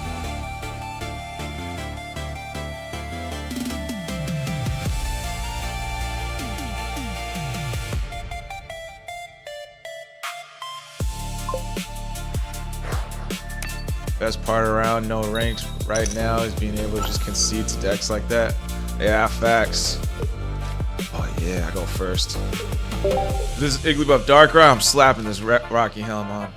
Best part around no ranks right now is being able to just concede to decks like that. Yeah, facts. Oh yeah, I go first. This is Igglybuff Darkrai. I'm slapping this Rocky Helm on.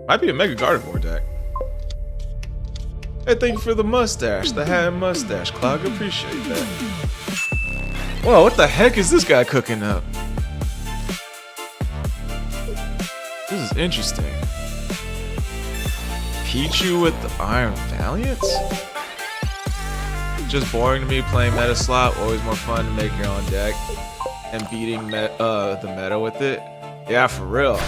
Might be a Mega Gardevoir deck. Hey, thank you for the mustache, the hat and mustache, Clog. Appreciate that. Whoa, what the heck is this guy cooking up? This is interesting. Pichu with the Iron Valiance? Just boring to me playing meta slot. Always more fun to make your own deck and beating the meta with it. Yeah, for real.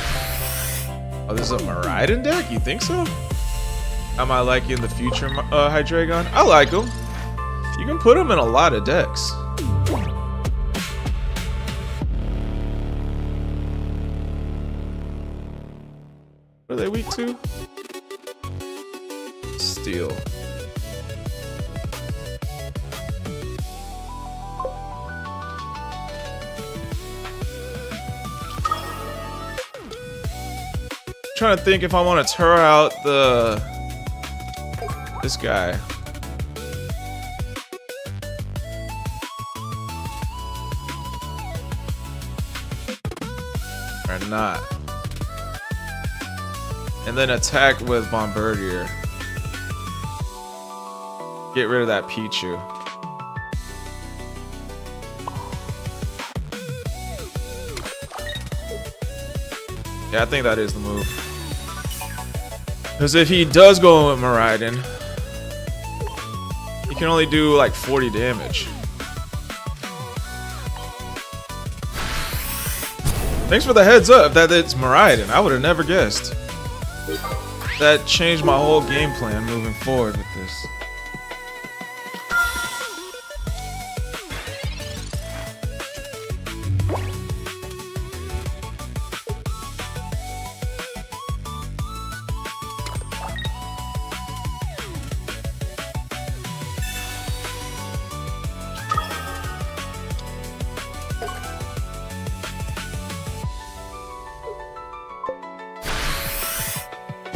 Oh, this is a Koraidon deck? You think so? Am I liking the future Hydreigon? I like him. You can put him in a lot of decks. What are they weak to? Steel. Trying to think if I want to tear out this guy. Or not. And then attack with Bombardier. Get rid of that Pichu. Yeah, I think that is the move. Because if he does go with Koraidon, he can only do like 40 damage. Thanks for the heads up that it's Koraidon. I would have never guessed. That changed my whole game plan moving forward with this.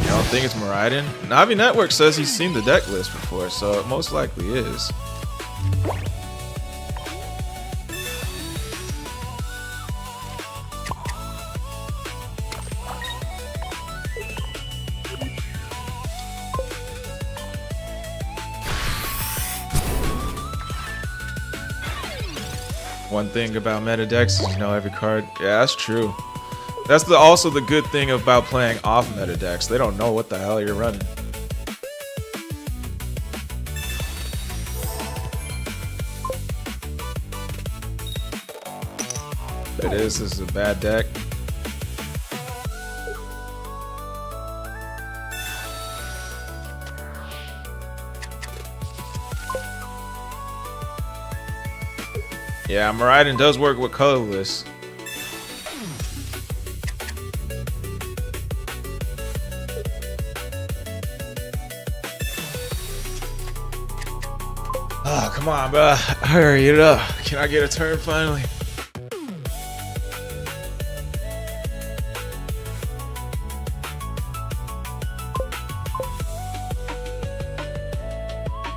I think it's Koraidon. Navi Network says he's seen the deck list before, so it most likely is. One thing about meta decks is you know every card. Yeah, that's true. That's also the good thing about playing off meta decks. They don't know what the hell you're running. This is a bad deck. Yeah, Koraidon does work with colorless. Oh, come on, bro. Hurry it up. Can I get a turn finally?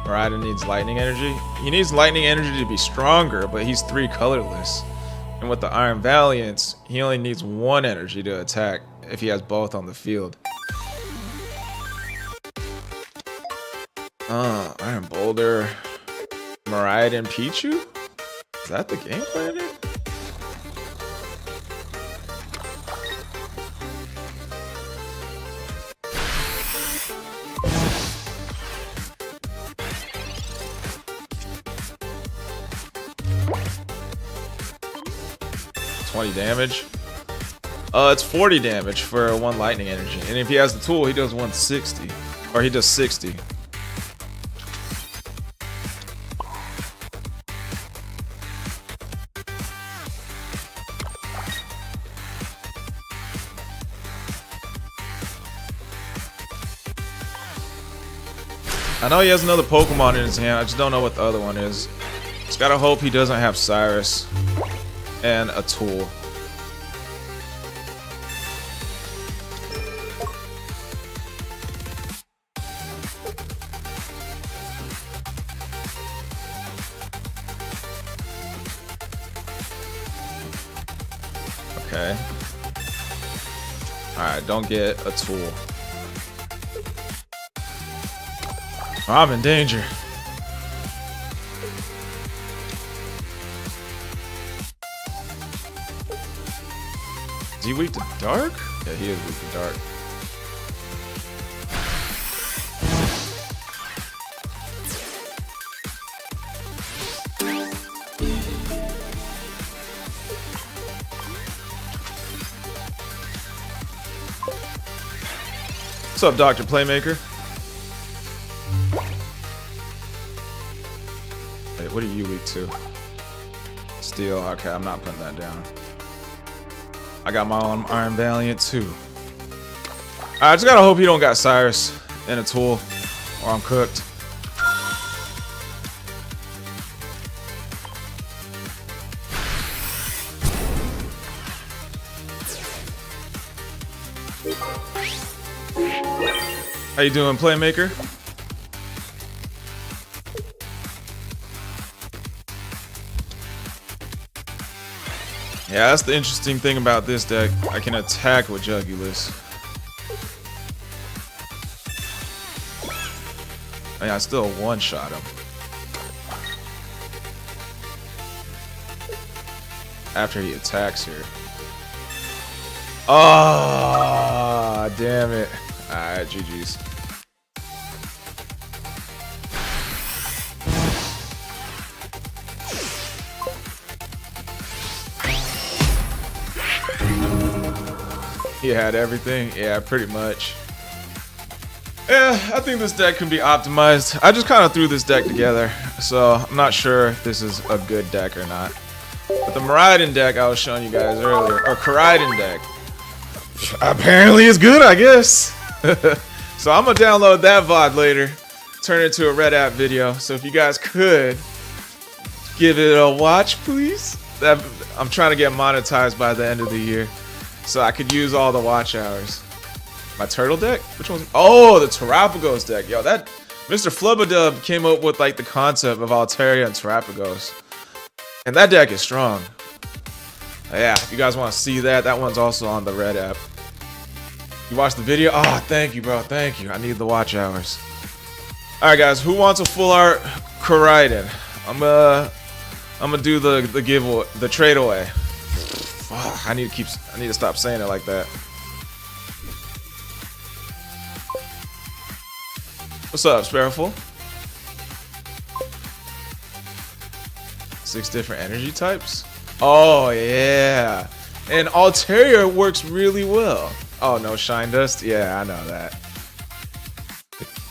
Koraidon needs lightning energy. He needs lightning energy to be stronger, but he's 3 colorless. And with the Iron Valiance, he only needs 1 energy to attack if he has both on the field. Iron Boulder, Koraidon, Pichu? Is that the game plan here? $20 damage. It's 40 damage for 1 lightning energy. And if he has the tool, he does 160. Or he does 60. I know he has another Pokemon in his hand. I just don't know what the other one is. Just gotta hope he doesn't have Cyrus and a tool. Okay. Alright, don't get a tool. I'm in danger. Is he weak to dark? Yeah, he is weak to dark. What's up, Dr. Playmaker? Wait, what are you weak to? Steel. Okay, I'm not putting that down. I got my own Iron Valiant too. I just gotta hope he don't got Cyrus and a tool, or I'm cooked. How you doing, Playmaker? Yeah, that's the interesting thing about this deck. I can attack with Jugulis. I mean, I still one-shot him. After he attacks here. Oh, damn it. Alright, GG's. He had everything? Yeah, pretty much. Yeah, I think this deck can be optimized. I just kind of threw this deck together, so I'm not sure if this is a good deck or not. But the Koraidon deck I was showing you guys earlier, or Koraidon deck, apparently is good, I guess. So I'm gonna download that VOD later, turn it into a Red App video. So if you guys could give it a watch, please. I'm trying to get monetized by the end of the year, so I could use all the watch hours. My turtle deck? Which one? Oh, the Terrapagos deck. Yo, that Mr. Flubbadub came up with like the concept of Altaria and Terrapagos, and that deck is strong. Yeah, if you guys want to see that, that one's also on the Red App. You watched the video? Oh, thank you, bro. Thank you. I need the watch hours. All right, guys. Who wants a full art Koraidon? I'm gonna do the giveaway, the trade away. Fuck, I need to stop saying it like that. What's up, Sparrowful? 6 different energy types? Oh yeah. And Altaria works really well. Oh no, Shine Dust? Yeah, I know that.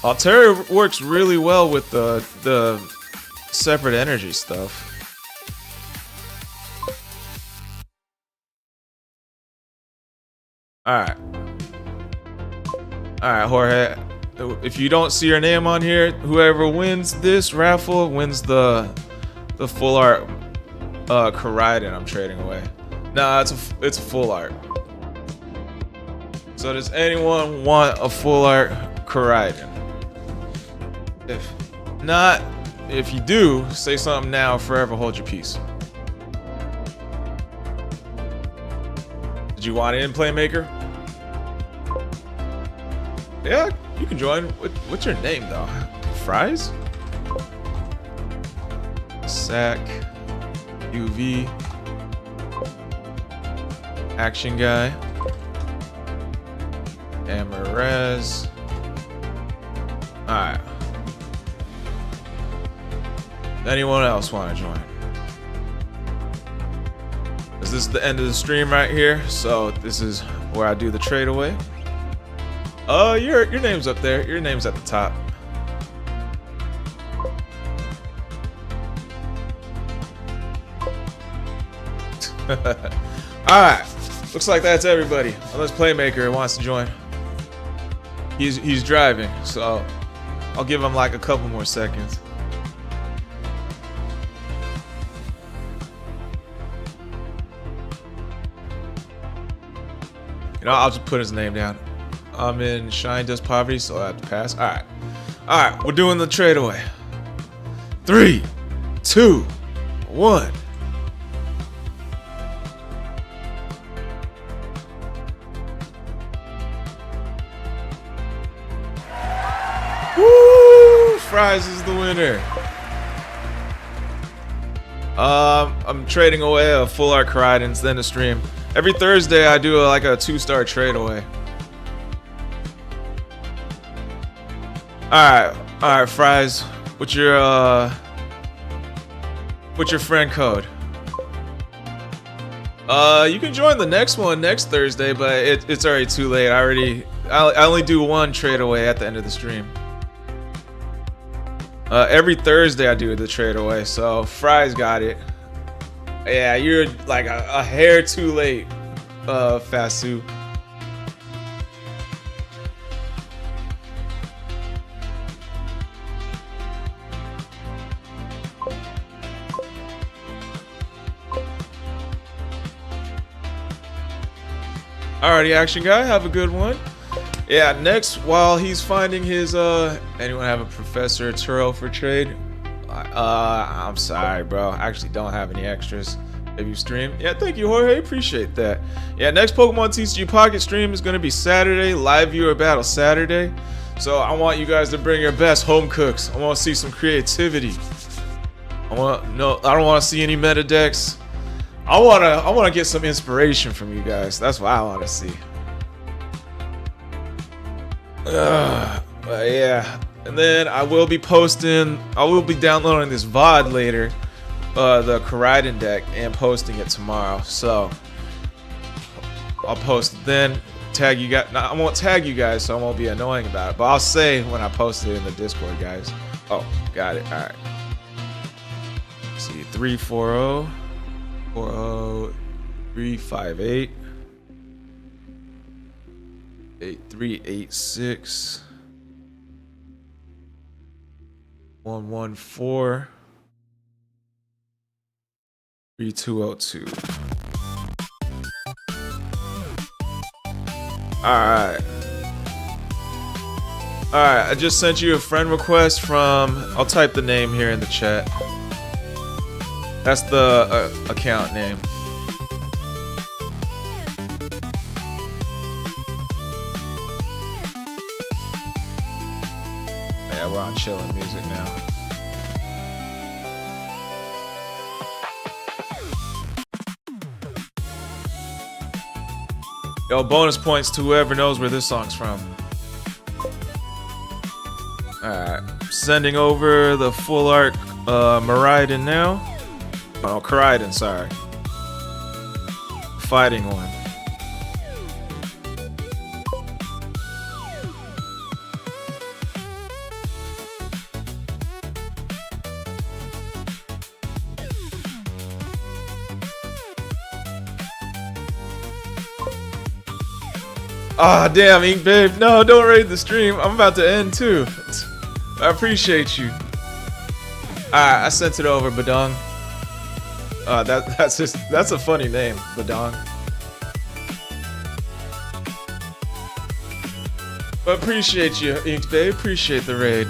Altaria works really well with the separate energy stuff. Alright. Alright, Jorge. If you don't see your name on here, whoever wins this raffle wins the full art Koraidon I'm trading away. Nah, it's a full art. So does anyone want a full art Koraidon? If not, if you do, say something now, forever hold your peace. Did you want it in, Playmaker? Yeah, you can join. What's your name though? Fries? Sack. UV. Action Guy. Amarez. Alright. Anyone else want to join? This is the end of the stream right here, so this is where I do the trade away. Your name's up there. Your name's at the top. Alright. Looks like that's everybody. Unless Playmaker wants to join. He's driving, so I'll give him like a couple more seconds. You know, I'll just put his name down. I'm in Shine Does Poverty, so I have to pass. Alright. Alright, we're doing the trade away. 3, 2, 1. Woo! Fries is the winner. I'm trading away a full art Koraidons, then a stream. Every Thursday I do like a 2-star trade away. Alright, Fries. What's your friend code? You can join the next one next Thursday, but it's already too late. I only do one trade away at the end of the stream. Every Thursday I do the trade away, so Fries got it. Yeah, you're like a hair too late, Fasu. Alrighty, Action Guy, have a good one. Yeah, next, while he's finding his, anyone have a Professor Turo for trade? I'm sorry, bro. I actually don't have any extras. If you stream, yeah, thank you, Jorge. Appreciate that. Yeah, next Pokemon TCG Pocket stream is gonna be Saturday, live viewer battle Saturday. So I want you guys to bring your best home cooks. I want to see some creativity. I don't want to see any meta decks. I wanna get some inspiration from you guys. That's what I want to see. But yeah, and then I will be downloading this VOD later, the Koraidon deck, and posting it tomorrow. So I'll post it then. Tag you guys. I won't tag you guys, so I won't be annoying about it. But I'll say when I post it in the Discord, guys. Oh, got it. All right. Let's see, 340 40 358 8386 114 3202. Alright, I just sent you a friend request from, I'll type the name here in the chat. That's the account name. Yeah, we're on chilling music now. Yo, bonus points to whoever knows where this song's from. Alright, sending over the full art Koraidon now. Oh, Koraidon, sorry. Fighting one. Ah, damn, Ink Babe. No, don't raid the stream. I'm about to end too. I appreciate you. Alright, I sent it over, Badong. That's a funny name, Badong. But appreciate you, Ink Babe. Appreciate the raid.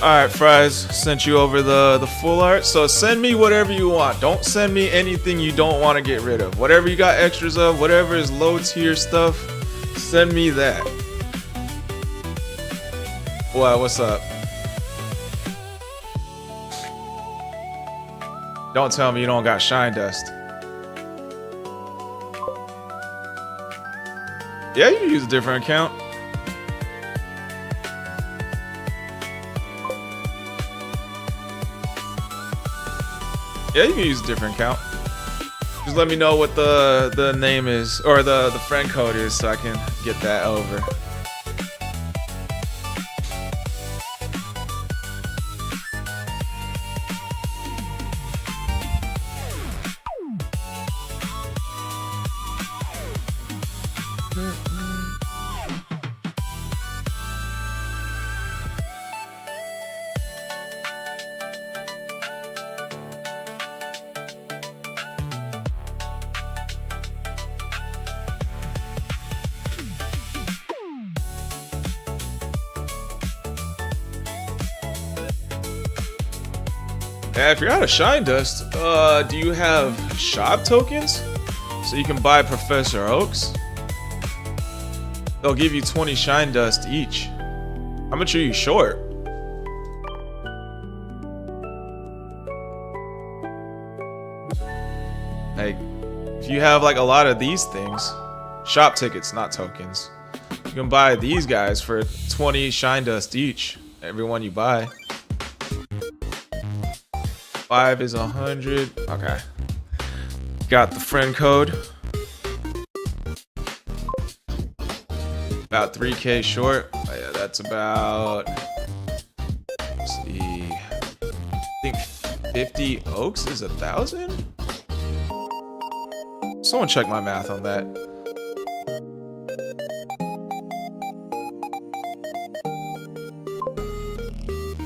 Alright, Fries, sent you over the full art. So send me whatever you want. Don't send me anything you don't want to get rid of. Whatever you got extras of, whatever is low tier stuff, send me that. What's up? Don't tell me you don't got shine dust. Yeah, you can use a different account. Yeah, you can use a different account. Just let me know what the name is, or the friend code is, so I can get that over. Yeah, if you're out of shine dust, do you have shop tokens? So you can buy Professor Oaks? They'll give you 20 shine dust each. How much are you short? Like, if you have like a lot of these things, shop tickets, not tokens, you can buy these guys for 20 shine dust each, every one you buy. 5 is 100. Okay. Got the friend code. About 3K short. Oh yeah, that's about, let's see, I think 50 oaks is 1,000? Someone check my math on that.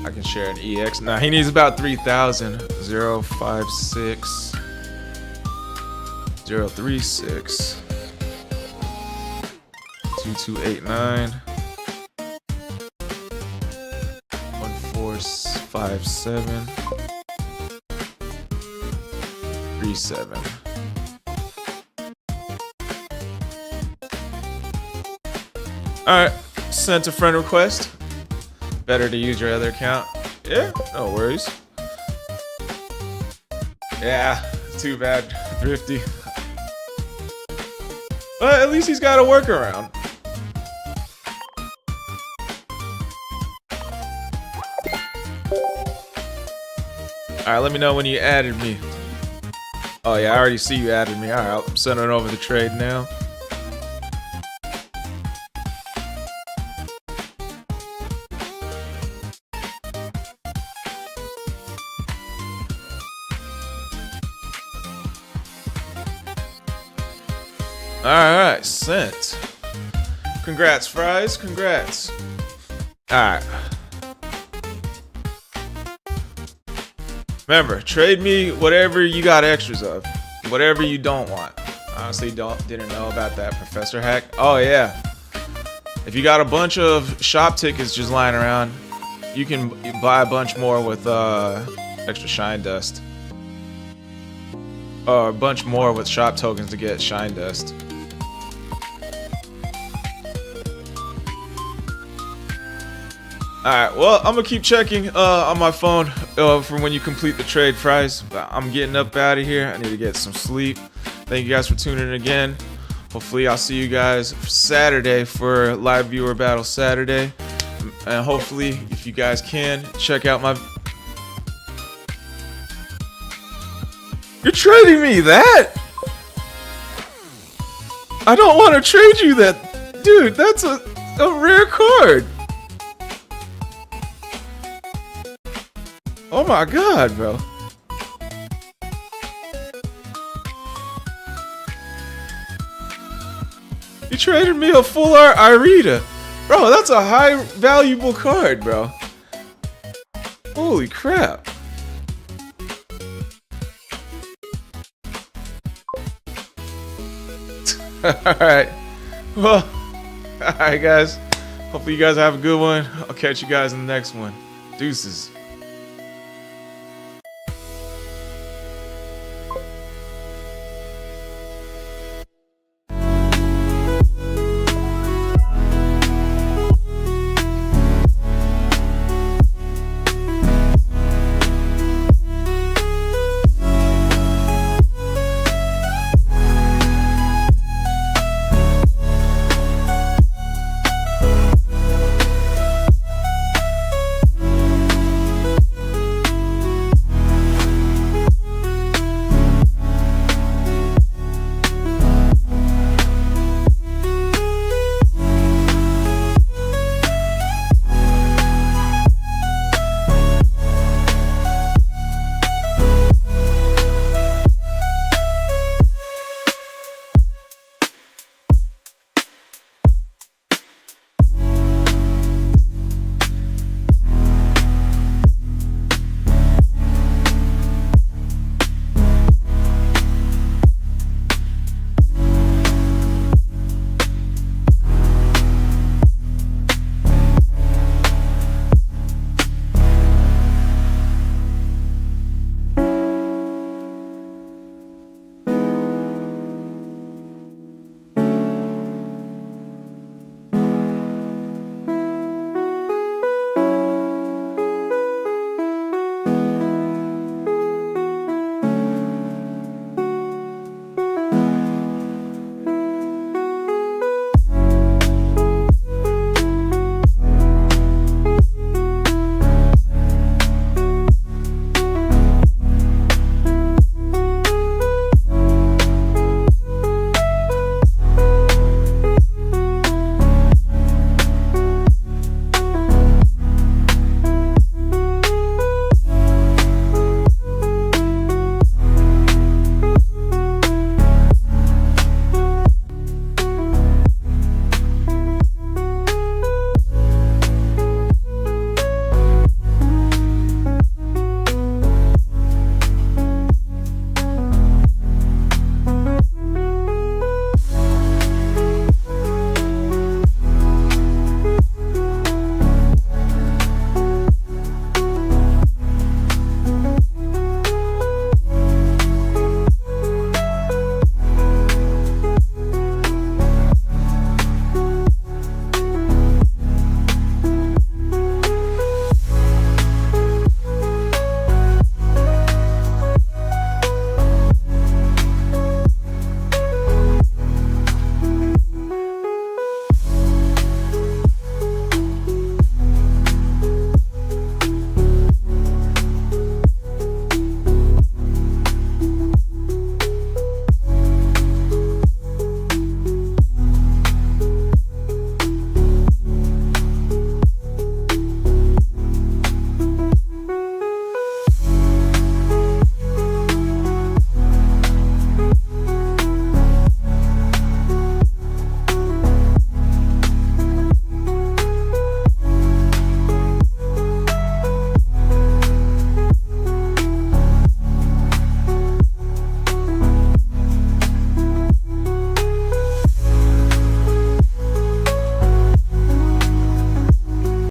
I can share an EX. Nah, he needs about 3,000. 056 036 2289 1457 37. Alright, sent a friend request. Better to use your other account. Yeah, no worries. Yeah, too bad, Thrifty. But at least he's got a workaround. Alright, let me know when you added me. Oh yeah, I already see you added me. Alright, I'm sending over the trade now. Alright, sent. Congrats, Fries. Congrats. Alright. Remember, trade me whatever you got extras of. Whatever you don't want. Honestly, didn't know about that professor hack. Oh, yeah. If you got a bunch of shop tickets just lying around, you can buy a bunch more with extra shine dust. Or a bunch more with shop tokens to get shine dust. Alright, well, I'm gonna keep checking on my phone for when you complete the trade, Fries. But I'm getting up out of here. I need to get some sleep. Thank you guys for tuning in again. Hopefully, I'll see you guys Saturday for Live Viewer Battle Saturday. And hopefully, if you guys can, check out my... You're trading me that? I don't want to trade you that. Dude, that's a rare card. Oh my god, bro. You traded me a full art Irida. Bro, that's a high valuable card, bro. Holy crap. Alright. Well, alright guys. Hopefully you guys have a good one. I'll catch you guys in the next one. Deuces.